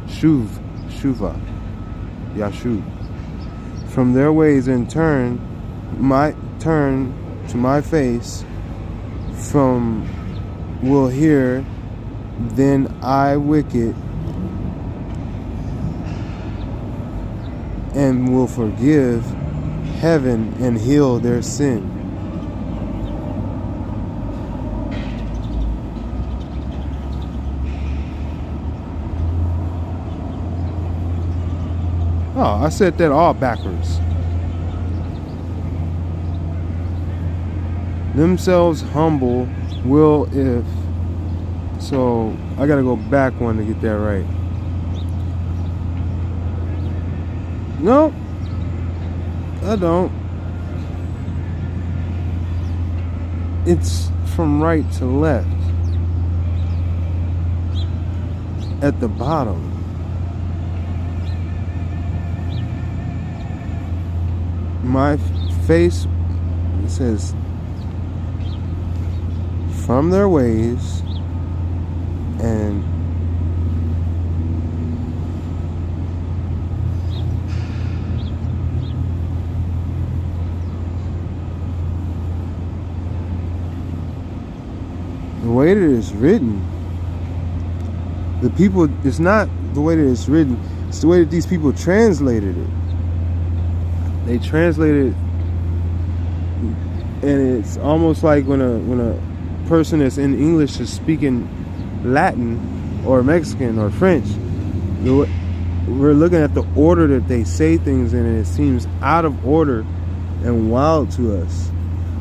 Shuva, Yashub. From their ways and turn to my face, from will hear, then I wicked, and will forgive heaven and heal their sin. Oh, I said that all backwards. Themselves humble will if. So I gotta go back one to get that right. No, I don't. It's from right to left. At the bottom. My face, it says, from their ways, and the way that it's written, the people, it's not the way that it's written, it's the way that these people translated it. They translated it, and it's almost like when a person that's in English is speaking Latin or Mexican or French. We're looking at the order that they say things in, and it seems out of order and wild to us.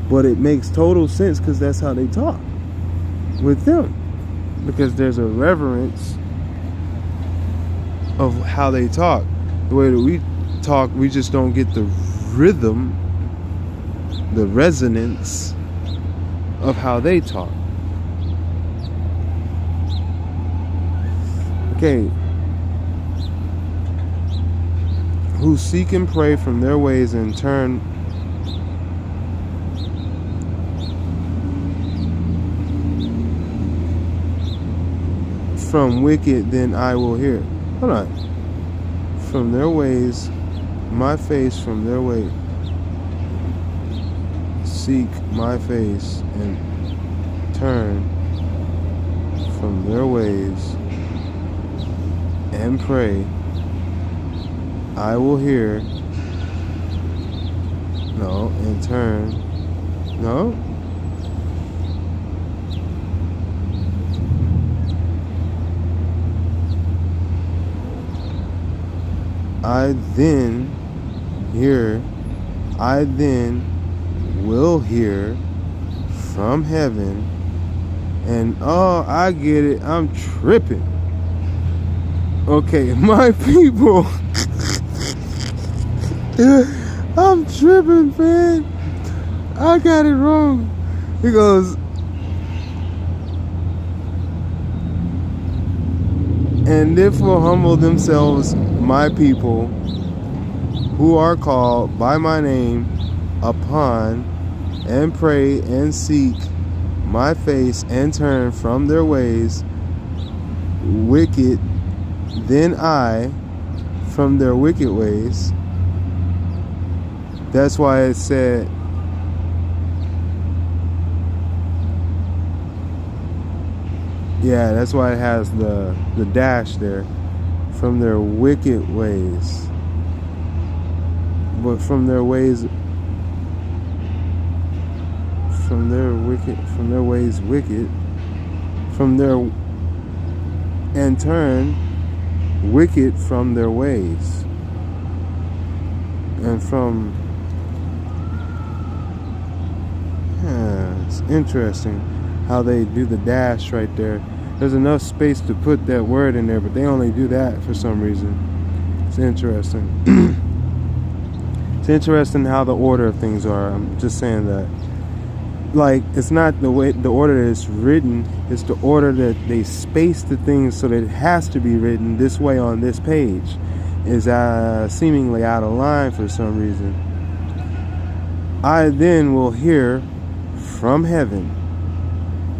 But it makes total sense because that's how they talk with them. Because there's a reverence of how they talk. The way that we talk, we just don't get the rhythm, the resonance of how they talk. Okay. Who seek and pray from their ways and turn from wicked, then I will hear. Hold on. From their ways, my face from their way. Seek my face and turn from their ways and pray. I will hear. No, and turn. No. I then will hear from heaven, and oh, I get it, I'm tripping. Okay, my people, I'm tripping, man. I got it wrong. He goes, and if will humble themselves, my people, who are called by my name, upon and pray and seek my face and turn from their ways wicked, then I from their wicked ways. That's why it said, yeah, that's why it has the dash there. From their wicked ways. But from their ways, from their ways wicked, from their, and turn wicked from their ways. And from, it's interesting how they do the dash right there. There's enough space to put that word in there, but they only do that for some reason. It's interesting. It's interesting how the order of things are. I'm just saying that. Like, it's not the order that it's written, it's the order that they space the things so that it has to be written this way on this page. Is seemingly out of line for some reason. I then will hear from heaven.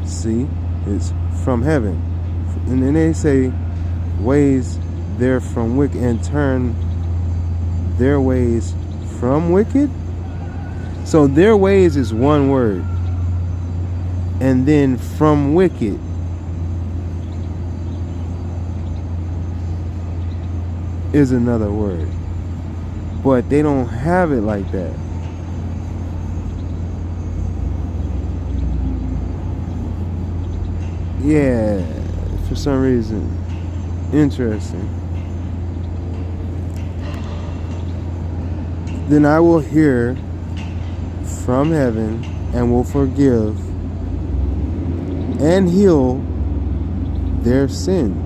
See, it's from heaven. And then they say, ways there from wicked, and turn their ways from wicked. So their ways is one word. And then from wicked is another word. But they don't have it like that. Yeah, for some reason. Interesting. Then I will hear from heaven and will forgive and heal their sin.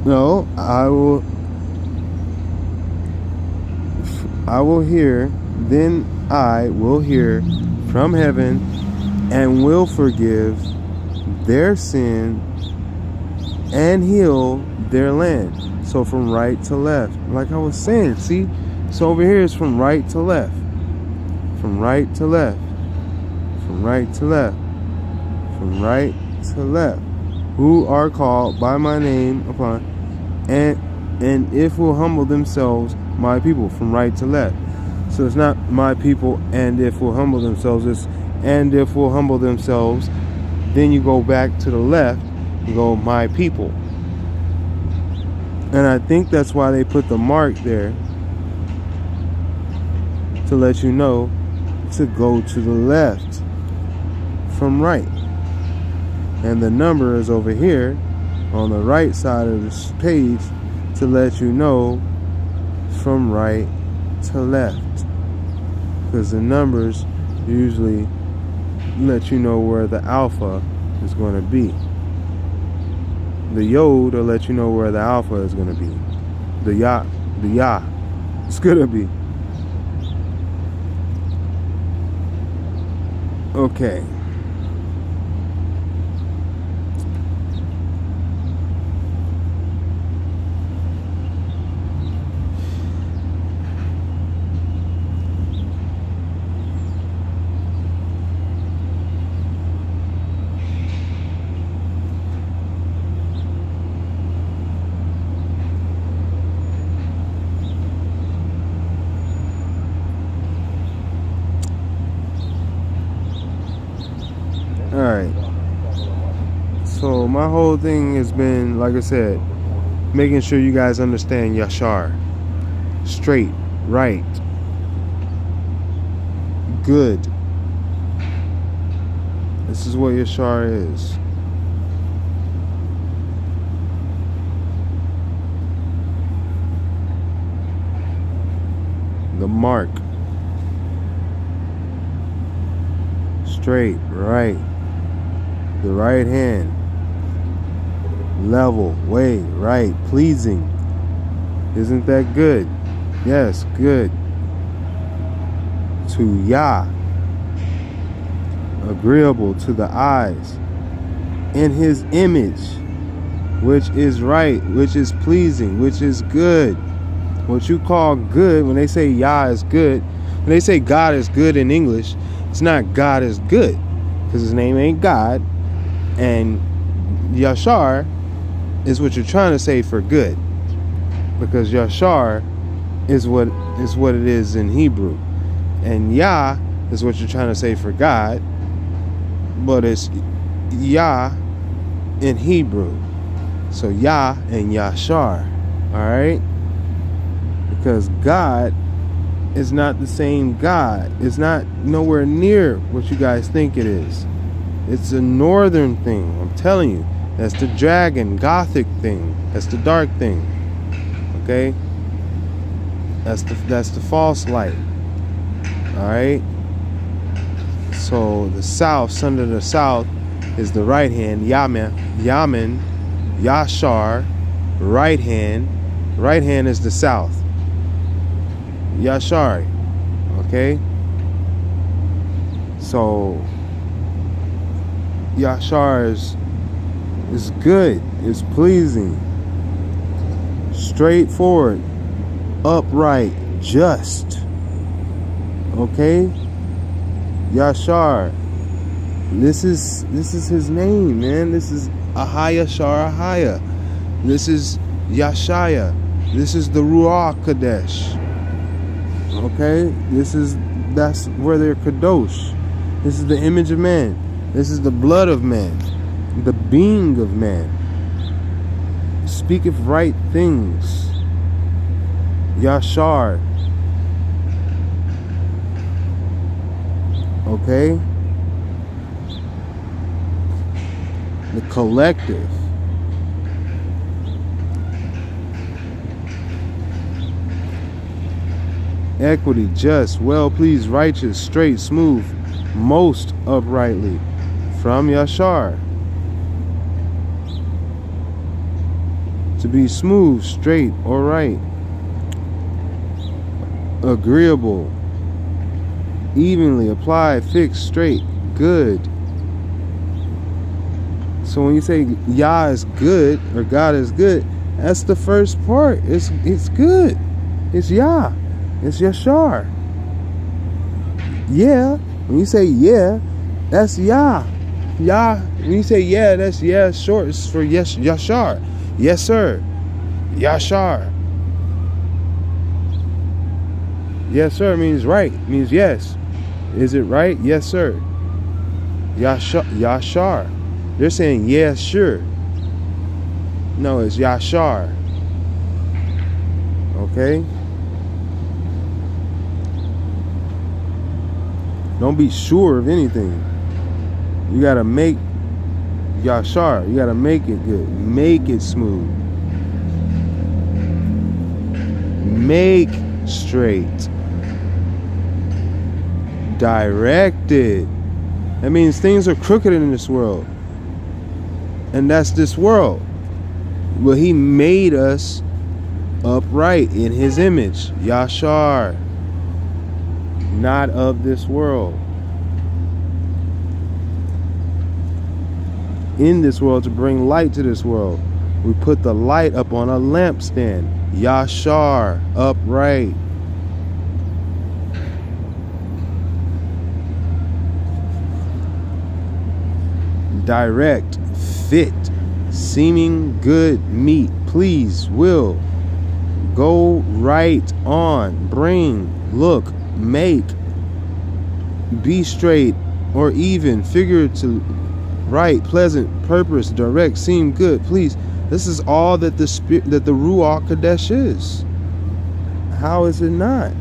No, I will hear, then I will hear from heaven and will forgive their sin and heal their land. So from right to left, like I was saying, see? So over here is from right to left. From right to left. From right to left. From right to left. Who are called by my name upon, and if will humble themselves, my people, from right to left. So it's not my people and if will humble themselves, it's and if will humble themselves. Then you go back to the left, you go my people. And I think that's why they put the mark there, to let you know to go to the left from right. And the number is over here on the right side of this page to let you know from right to left. Because the numbers usually let you know where the alpha is going to be. The yod will let you know where the alpha is going to be. The ya, it's going to be. Okay. Alright, so my whole thing has been, like I said, making sure you guys understand Yashar. Straight, right, good. This is what Yashar is. The mark. Straight, right. The right hand, level, way, right, pleasing. Isn't that good? Yes, good. To Yah, agreeable to the eyes, in his image, which is right, which is pleasing, which is good. What you call good, when they say Yah is good, when they say God is good in English, it's not God is good, because his name ain't God. And Yashar is what you're trying to say for good, because Yashar is what it is in Hebrew, and Yah is what you're trying to say for God, but it's Yah in Hebrew. So Yah and Yashar, all right, because God is not the same God. It's not nowhere near what you guys think it is. It's a northern thing. I'm telling you, That's the dragon, gothic thing. That's the dark thing. Okay? That's the false light. Alright? So the south, son of the south, is the right hand, Yamin, Yashar, right hand. Right hand is the south. Yashari. Okay? So Yashar is good, is pleasing, straightforward, upright, just. Okay? Yashar. This is his name, man. This is Ahaya Shar Ahaya. This is Yashaya. This is the Ruach Kadesh. Okay? That's where they're Kadosh. This is the image of man. This is the blood of man. The being of man. Speaketh right things. Yashar. Okay? The collective. Equity, just, well pleased, righteous, straight, smooth, most uprightly. From Yashar. To be smooth, straight, or right. Agreeable. Evenly applied, fixed, straight, good. So when you say Yah is good or God is good, that's the first part. It's good. It's Yah. It's Yashar. Yeah. When you say yeah, that's Yah. Yah. When you say yeah, that's yeah short. It's for yes, Yashar. Yes, sir. Yashar. Yes, sir means right. Means yes. Is it right? Yes, sir. Yashar. They're saying yeah, sure. No, it's Yashar. Okay? Don't be sure of anything. You gotta make Yashar. You gotta make it good. Make it smooth. Make straight. Directed. That means things are crooked in this world. And that's this world. Well, he made us upright in his image. Yashar. Not of this world. In this world to bring light to this world. We put the light up on a lampstand. Yashar. Upright. Direct. Fit. Seeming good. Meet. Please. Will. Go right on. Bring. Look. Make. Be straight or even. Figurative. Right. Pleasant. Purpose. Direct. Seem good. Please. This is all that the spirit, that the Ruach Kadesh is. How is it not?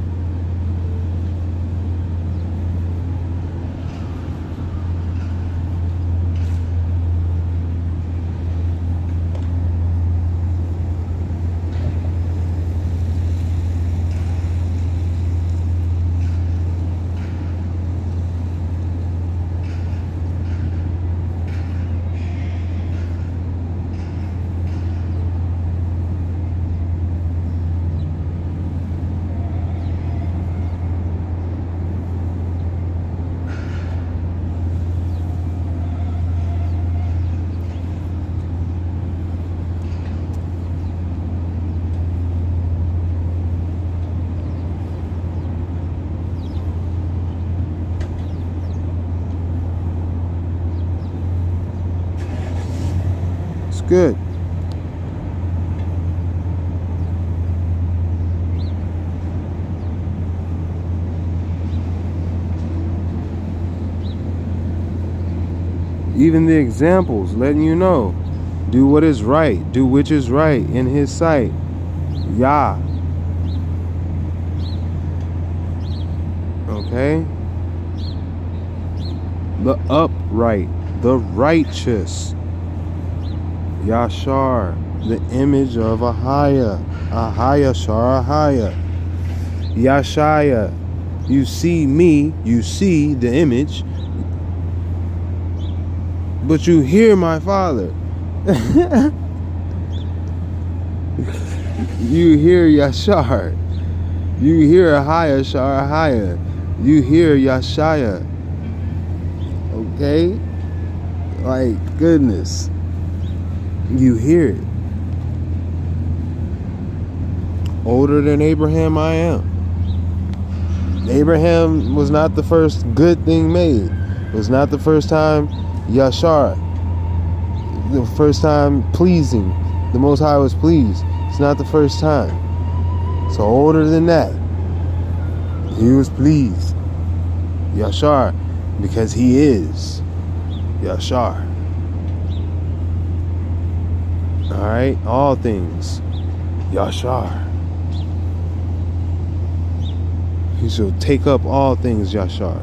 Good. Even the examples letting you know, do what is right, do which is right in his sight. Yah. Okay? The upright, the righteous. Yashar, the image of Ahaya. Ahaya Shar Ahaya. Yashaya, you see me, you see the image, but you hear my Father. You hear Yashar. You hear Ahaya Shar Ahaya. You hear Yashaya. Okay? Like, goodness. You hear it. Older than Abraham I am. Abraham was not the first good thing made. It was not the first time Yashar. The first time pleasing. The Most High was pleased. It's not the first time. So older than that. He was pleased. Yashar. Because he is Yashar. Alright? All things. Yashar. He shall take up all things, Yashar.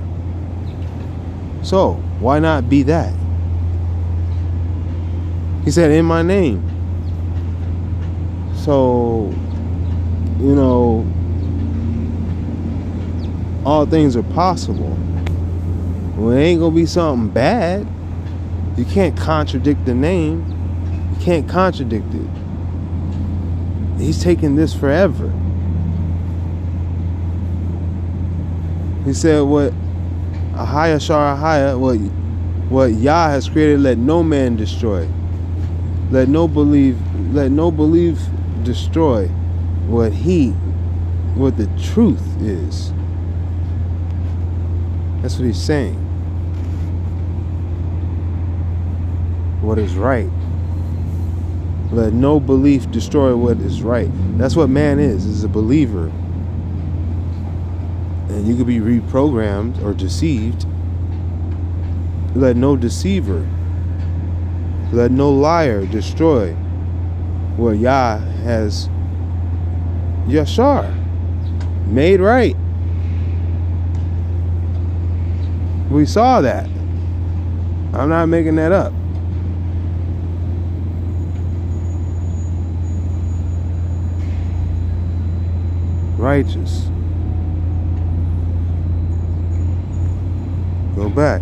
So, why not be that? He said, in my name. So, you know, all things are possible. Well, it ain't gonna be something bad. You can't contradict the name. You can't contradict it. He's taking this forever. He said, what Ahaya Shar Ahaya, what Yah has created, let no man destroy. Let no belief destroy what the truth is. That's what he's saying. What is right. Let no belief destroy what is right. That's what man is a believer. And you could be reprogrammed or deceived. Let no deceiver, let no liar destroy what Yah has Yashar made right. We saw that. I'm not making that up. Righteous. Go back.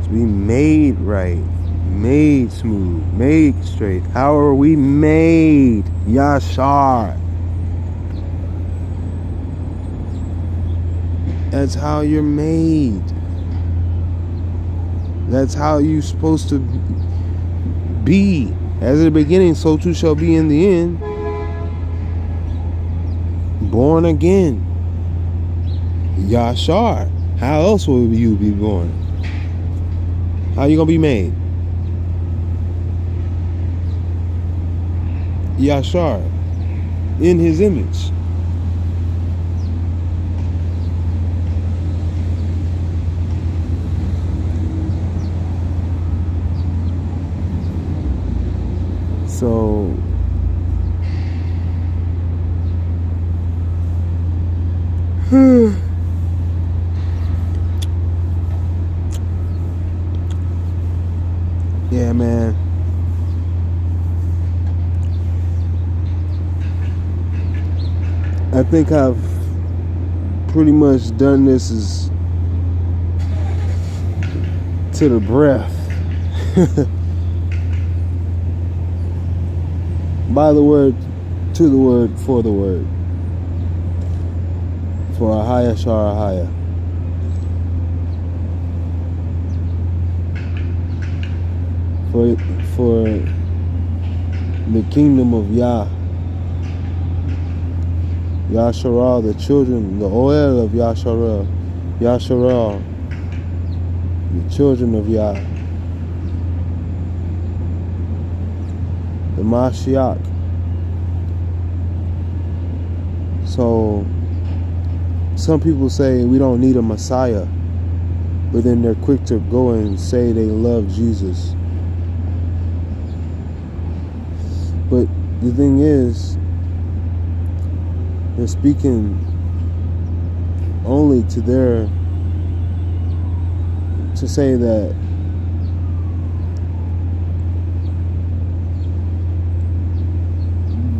To be made right, made smooth, made straight. How are we made? Yashar. That's how you're made. That's how you're supposed to be. As in the beginning, so too shall be in the end. Born again. Yashar. How else will you be born? How you gonna be made? Yashar. In his image. So yeah, man. I think I've pretty much done this is to the breath. By the word, to the word, for the word. For Ahaya Shar Ahaya. For the kingdom of Yah. Yasharal, the children, the oil of Yasharal. Yasharal, the children of Yah. The Mashiach. So some people say we don't need a Messiah, but then they're quick to go and say they love Jesus. But the thing is, they're speaking only to say that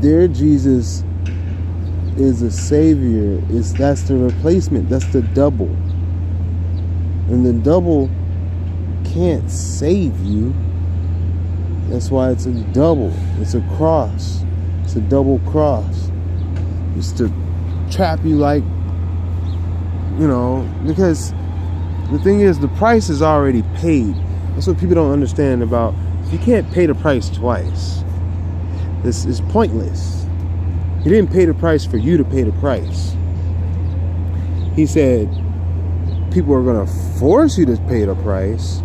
their Jesus is a savior. That's the replacement. That's the double. And the double can't save you. That's why it's a double. It's a cross. It's a double cross. It's to trap you like, because the thing is, the price is already paid. That's what people don't understand about. You can't pay the price twice. This is pointless. He didn't pay the price for you to pay the price. He said people are going to force you to pay the price.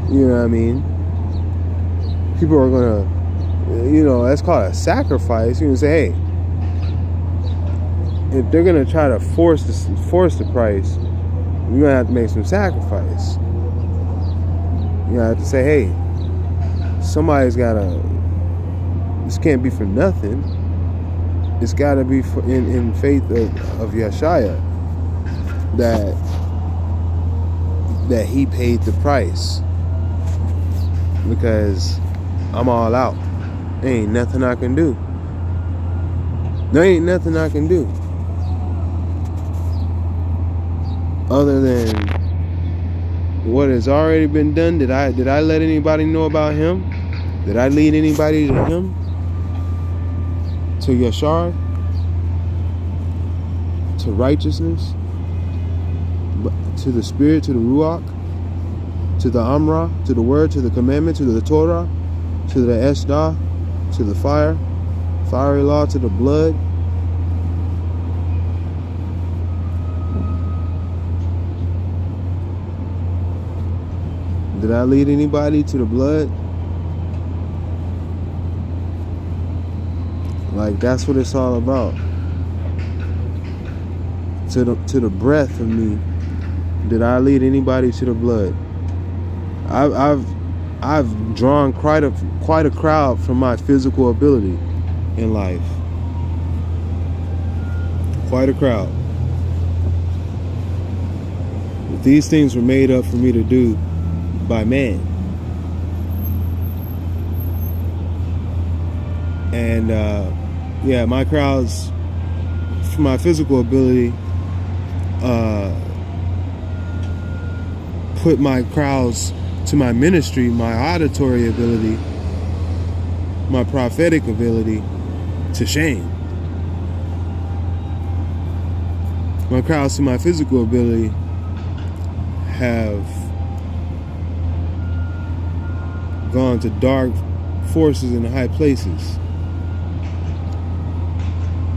You know what I mean? People are going to, that's called a sacrifice. You can say, hey, if they're going to try to force the price, you're going to have to make some sacrifice. You have to say, hey, somebody's got to, this can't be for nothing. It's got to be in faith of Yeshua that he paid the price. Because I'm all out. There ain't nothing I can do. There ain't nothing I can do. Other than what has already been done. Did I let anybody know about him? Did I lead anybody to him? To Yashar? To righteousness? To the Spirit, to the Ruach? To the Amra? To the Word, to the Commandment, to the Torah? To the Eshdah? To the fire? Fiery law, to the blood? Did I lead anybody to the blood? Like, that's what it's all about. To the breath of me, did I lead anybody to the blood? I've drawn quite a crowd from my physical ability in life. Quite a crowd. But these things were made up for me to do by man. And my crowds, for my physical ability, put my crowds to my ministry, my auditory ability, my prophetic ability to shame. My crowds to my physical ability have gone to dark forces in high places.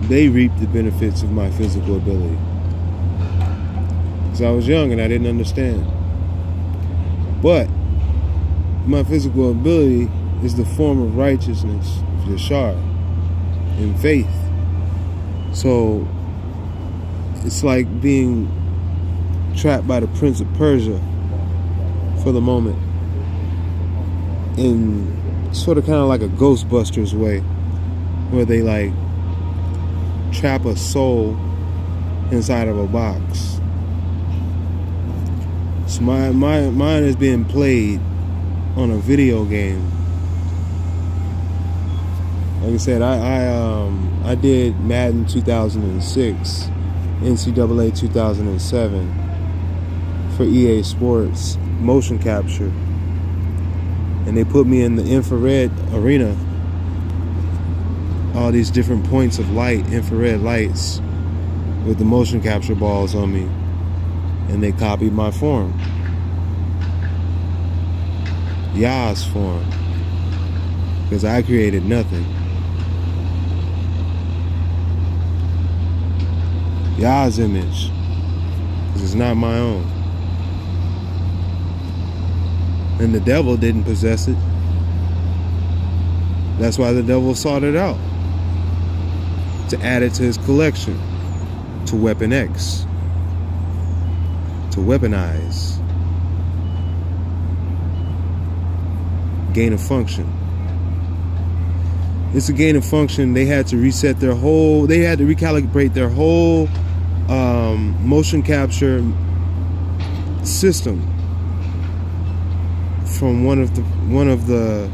They reap the benefits of my physical ability. Because I was young and I didn't understand. But my physical ability is the form of righteousness, of Yashar, in faith. So it's like being trapped by the Prince of Persia for the moment. In sort of kind of like a Ghostbusters way, where they like trap a soul inside of a box. So mine is being played on a video game. Like I said, I did Madden 2006, NCAA 2007 for EA Sports motion capture. And they put me in the infrared arena. All these different points of light, infrared lights, with the motion capture balls on me. And they copied my form. Yah's form. Because I created nothing. Yah's image. Because it's not my own. And the devil didn't possess it. That's why the devil sought it out. To add it to his collection. To Weapon X. To weaponize. Gain of function. It's a gain of function. They had to reset their whole, they had to recalibrate their whole motion capture system from one of the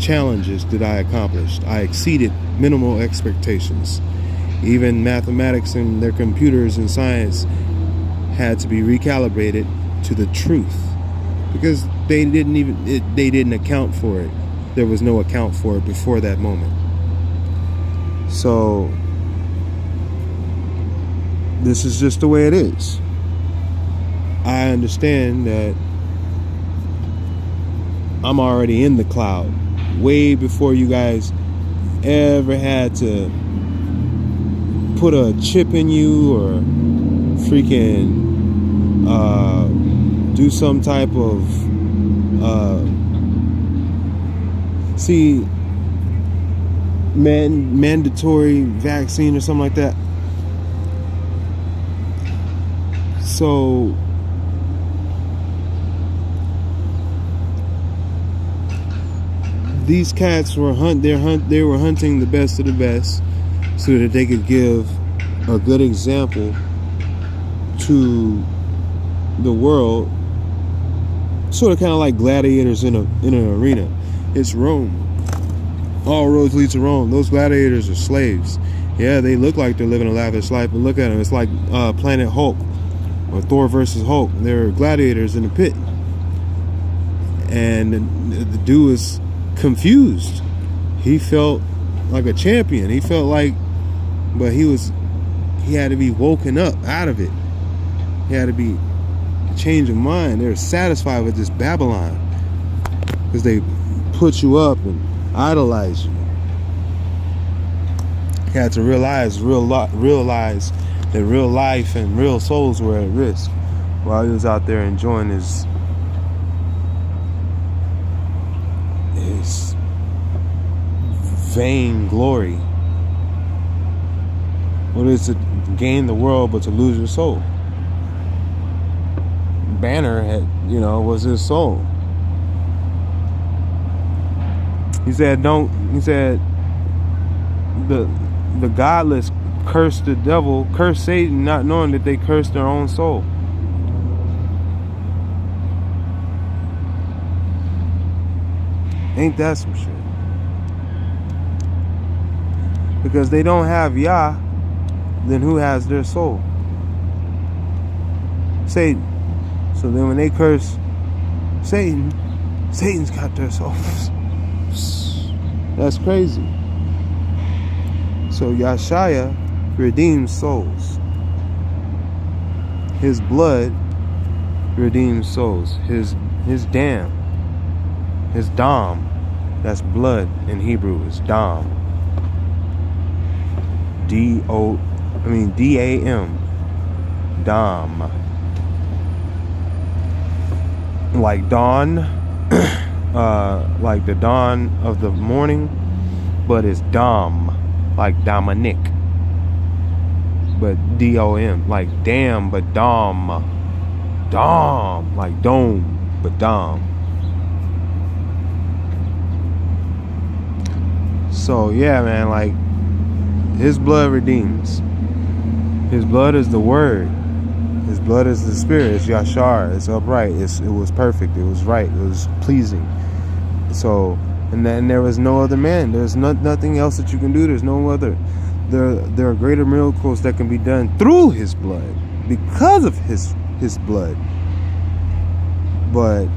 challenges that I accomplished. I exceeded minimal expectations. Even mathematics and their computers and science had to be recalibrated to the truth, because they didn't account for it. There was no account for it before that moment. So this is just the way it is. I understand that I'm already in the cloud way before you guys ever had to put a chip in you or freaking do some type of mandatory vaccine or something like that. So these cats were they were hunting the best of the best so that they could give a good example to the world, sort of kind of like gladiators in an arena. It's Rome. All roads lead to Rome. Those gladiators are slaves. Yeah, they look like they're living a lavish life, but look at them. It's like Planet Hulk or Thor versus Hulk. They're gladiators in the pit, and the dude is confused. He felt like a champion. He felt like, but he had to be woken up out of it. He had to be a change of mind. They're satisfied with this Babylon because they put you up and idolize you. He had to realize that real life and real souls were at risk while he was out there enjoying his vain glory. What is to gain the world but to lose your soul? Banner was his soul. He said the godless curse the devil, curse Satan, not knowing that they curse their own soul. Ain't that some shit? Because they don't have Yah, then who has their soul? Satan. So then when they curse Satan, Satan's got their souls. That's crazy. So Yeshaya redeems souls. His blood redeems souls. His dam. His dam. That's blood in Hebrew. Is dam. D-A-M. Dam. Like dawn. Like the dawn of the morning. But it's dam. Like Dominic. But D-O-M. Like damn, but dom. Dom. Like dome, but dom. So yeah, man, like his blood redeems. His blood is the word. His blood is the spirit. It's Yashar. It's upright. It was perfect. It was right. It was pleasing. So, and there was no other man. There's nothing else that you can do. There's no other. There are greater miracles that can be done through his blood, because of his blood. But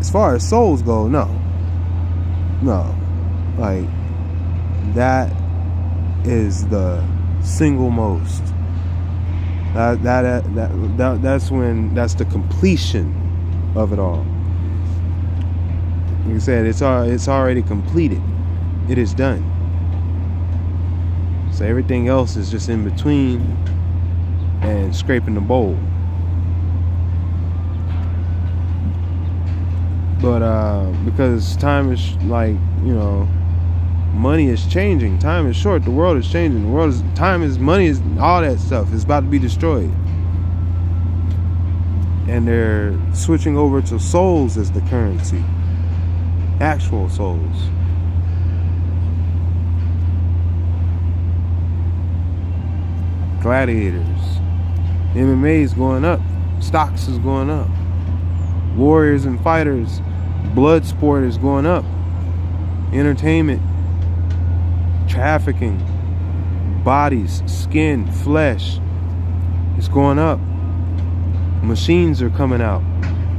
as far as souls go, no. Like that is the single most. That's the completion of it all. Like I said, it's already completed. It is done. So everything else is just in between and scraping the bowl. But because time is money is changing. Time is short. The world is changing. Money is all that stuff is about to be destroyed. And they're switching over to souls as the currency. Actual souls. Gladiators. MMA is going up. Stocks is going up. Warriors and fighters. Blood sport is going up. entertainment, trafficking, bodies, skin, flesh. It's going up. Machines are coming out.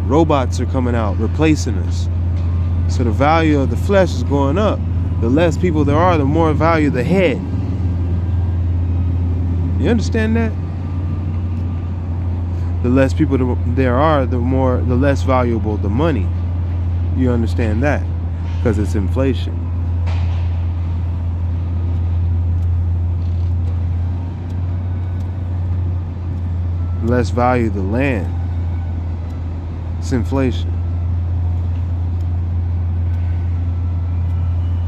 Robots are coming out, replacing us. So the value of the flesh is going up. The less people there are, the more value the head. You understand that? The less people there are, the less valuable the money. You understand that? Because it's inflation. Less value the land. It's inflation.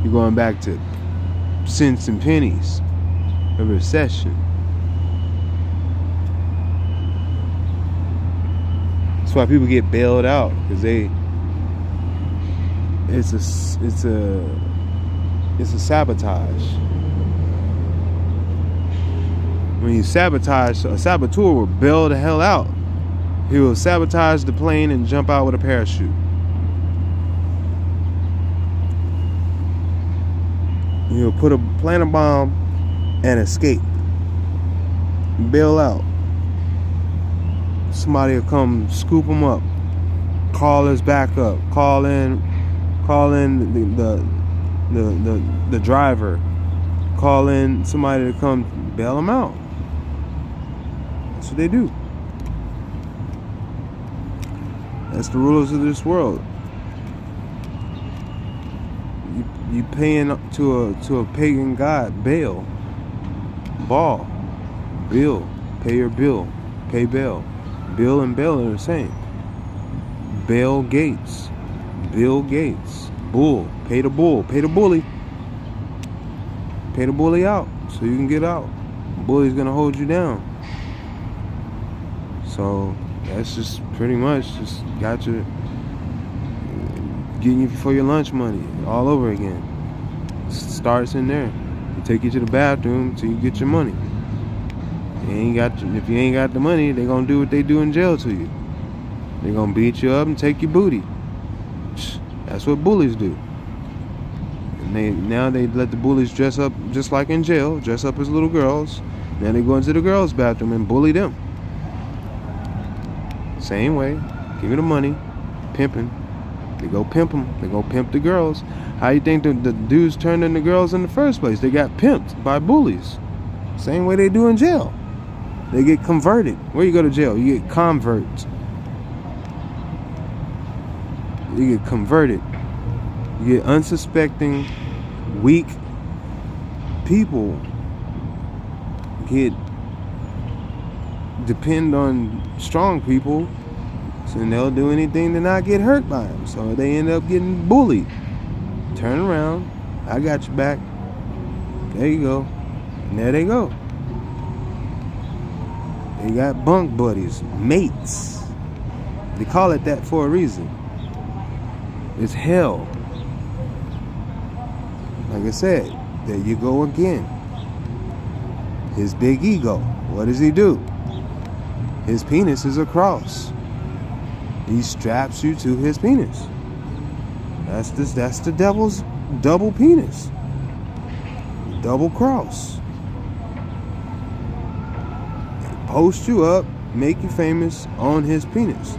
You're going back to cents and pennies, a recession. That's why people get bailed out, because it's a sabotage. When you sabotage, a saboteur will bail the hell out. He will sabotage the plane and jump out with a parachute. He'll plant a bomb and escape. Bail out. Somebody will come scoop him up. Call his backup. Call in the driver. Call in somebody to come bail him out. That's what they do. That's the rulers of this world. You paying to a pagan god, Baal. Baal. Bill. Pay your bill. Pay Baal. Bill and Baal are the same. Bill Gates. Bill Gates. Bull. Pay the bull. Pay the bully. Pay the bully out so you can get out. The bully's gonna hold you down. So that's just pretty much just got you getting you for your lunch money all over again. Starts in there. They take you to the bathroom till you get your money. If you ain't got the money, they gonna do what they do in jail to you. They gonna beat you up and take your booty. That's what bullies do. And now they let the bullies dress up just like in jail, dress up as little girls. Now they go into the girls' bathroom and bully them. Same way. Give me the money. Pimping. They go pimp them. They go pimp the girls. How you think the dudes turned into girls in the first place? They got pimped by bullies. Same way they do in jail. They get converted. Where you go to jail? You get converts. You get converted. You get unsuspecting, weak people depend on strong people, and they'll do anything to not get hurt by them. So they end up getting bullied. Turn around. I got your back. There you go. And there they go. They got bunk buddies, mates. They call it that for a reason. It's hell. Like I said, there you go again. His big ego. What does he do? His penis is a cross. He straps you to his penis. That's the devil's double penis. Double cross. Post you up, make you famous on his penis.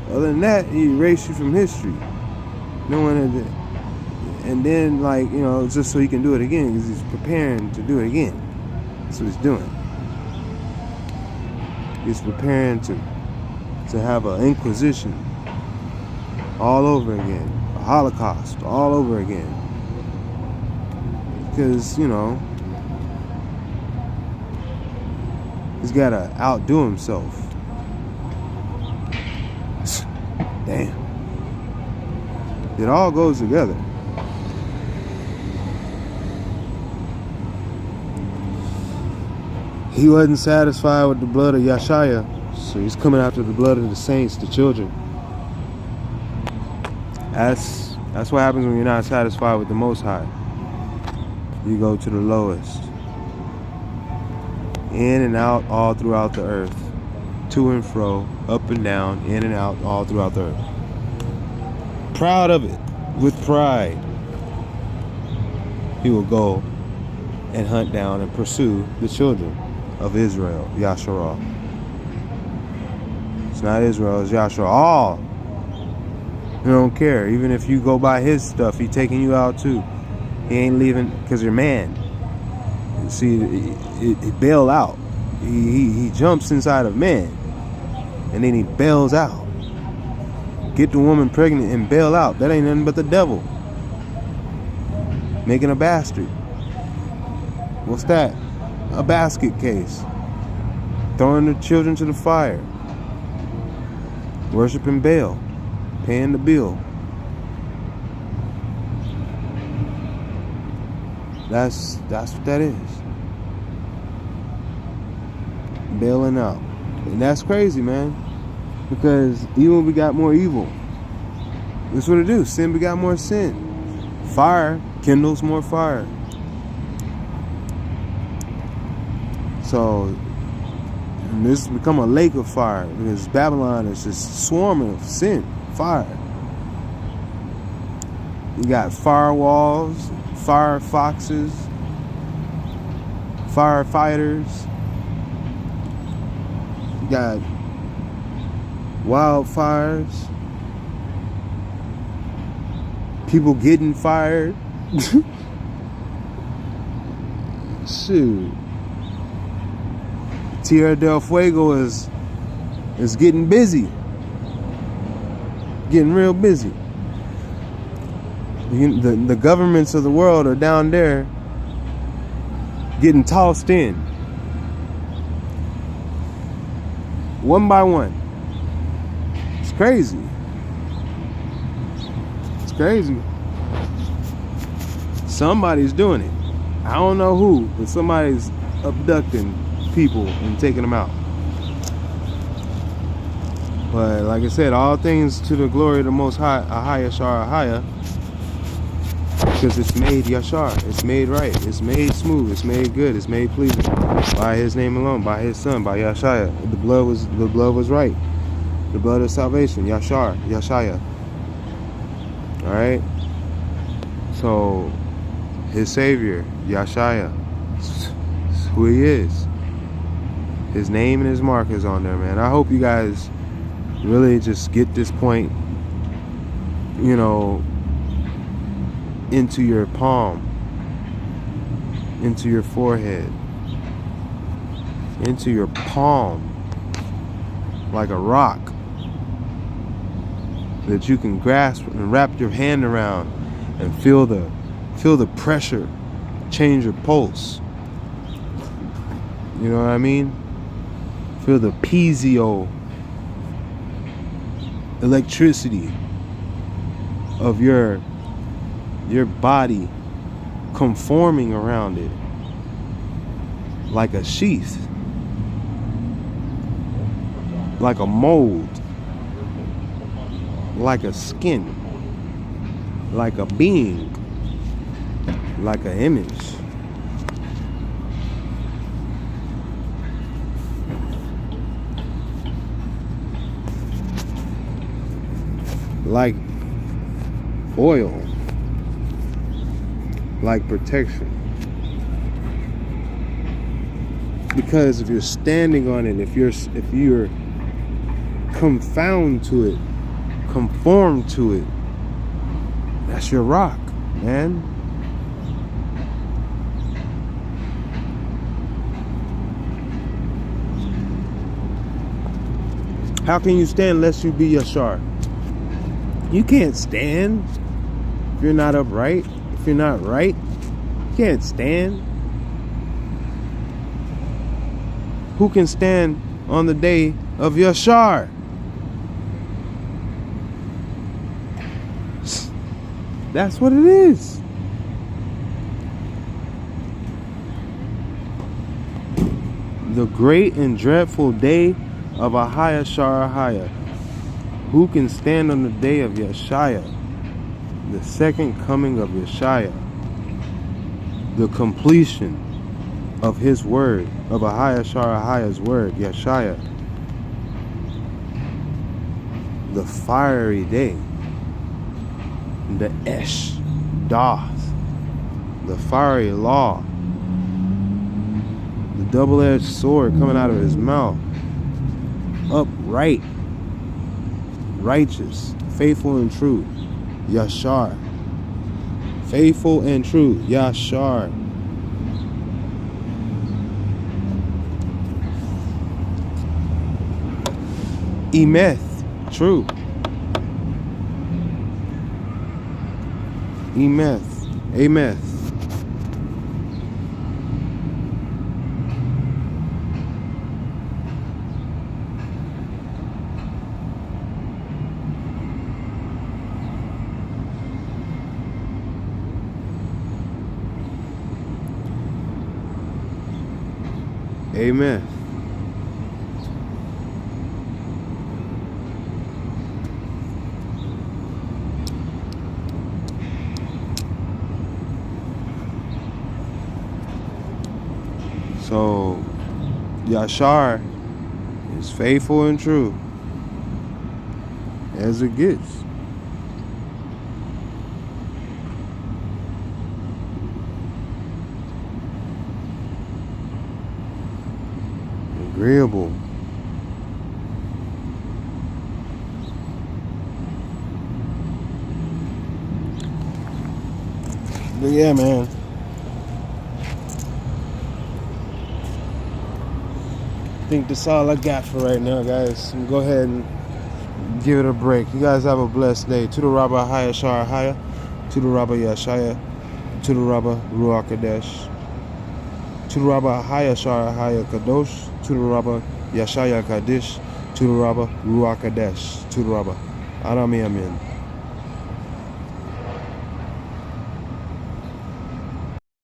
Other than that, he erased you from history. No one had that. And then, just so he can do it again, because he's preparing to do it again. That's what he's doing. He's preparing to have an inquisition all over again, a Holocaust all over again. Because, he's got to outdo himself. Damn. It all goes together. He wasn't satisfied with the blood of Yeshua, so he's coming after the blood of the saints, the children. That's what happens when you're not satisfied with the Most High. You go to the lowest. In and out all throughout the earth. To and fro, up and down, in and out all throughout the earth. Proud of it, with pride. he will go and hunt down and pursue the children of Israel, Yasharal. It's not Israel, it's Yasharal. All. He don't care. Even if you go buy his stuff, he taking you out too. He ain't leaving because you're man. See, he bail out. He jumps inside of man, and then he bails out. Get the woman pregnant and bail out. That ain't nothing but the devil making a bastard. What's that? A basket case. Throwing the children to the fire. Worshiping Baal. Paying the bill. That's what that is. Bailing out. And that's crazy, man. Because evil begot more evil. That's what it do. Sin begot more sin. Fire kindles more fire. So this has become a lake of fire because Babylon is just swarming of sin, fire. You got firewalls, fire foxes, firefighters. You got wildfires. People getting fired. Shoot. Tierra del Fuego is getting busy. Getting real busy. The governments of the world are down there getting tossed in. One by one. It's crazy. It's crazy. Somebody's doing it. I don't know who, but somebody's abducting people and taking them out. But like I said, all things to the glory of the Most High, Ahaya Shar Ahaya, because it's made Yashar, it's made right, it's made smooth, it's made good, it's made pleasing by His name alone, by His Son, by Yashaya. The blood was right. The blood of salvation, Yashar, Yashaya. All right. So His Savior, Yashaya, it's who He is. His name and His mark is on there, man. I hope you guys really just get this point, you know, into your palm, into your forehead, into your palm, like a rock that you can grasp and wrap your hand around and feel the pressure change your pulse. You know what I mean? Feel the piezo electricity of your body conforming around it like a sheath, like a mold, like a skin, like a being, like an image. Like oil, like protection. Because if you're standing on it, if you're confound to it, conform to it, that's your rock, man. How can you stand unless you be Yashar? You can't stand if you're not upright. If you're not right, you can't stand. Who can stand on the day of Yashar? That's what it is. The great and dreadful day of Ahaya Shar Ahaya. Who can stand on the day of Yeshaya, the second coming of Yeshaya, the completion of His word, of Ahaya Shar Ahaya's word, Yeshaya, the fiery day, the Esh Doth, the fiery law, the double-edged sword coming out of his mouth. Upright, righteous, faithful and true, Yashar. Faithful and true, Yashar. Emeth, true. Emeth, Ameth. Amen. So, Yashar is faithful and true as it gets. Agreeable. But yeah, man. I think that's all I got for right now, guys. I'm gonna go ahead and give it a break. You guys have a blessed day. To the Rabba Haya Shara Haya, to the Rabba Yashaya, to the Rabba Ruach Kadesh, to the Rabba Haya Shara Haya Kadosh, to the Rabba Yashaya Kadesh, to the Rabba Ruach Kadesh, to the Rabba Arami Amin.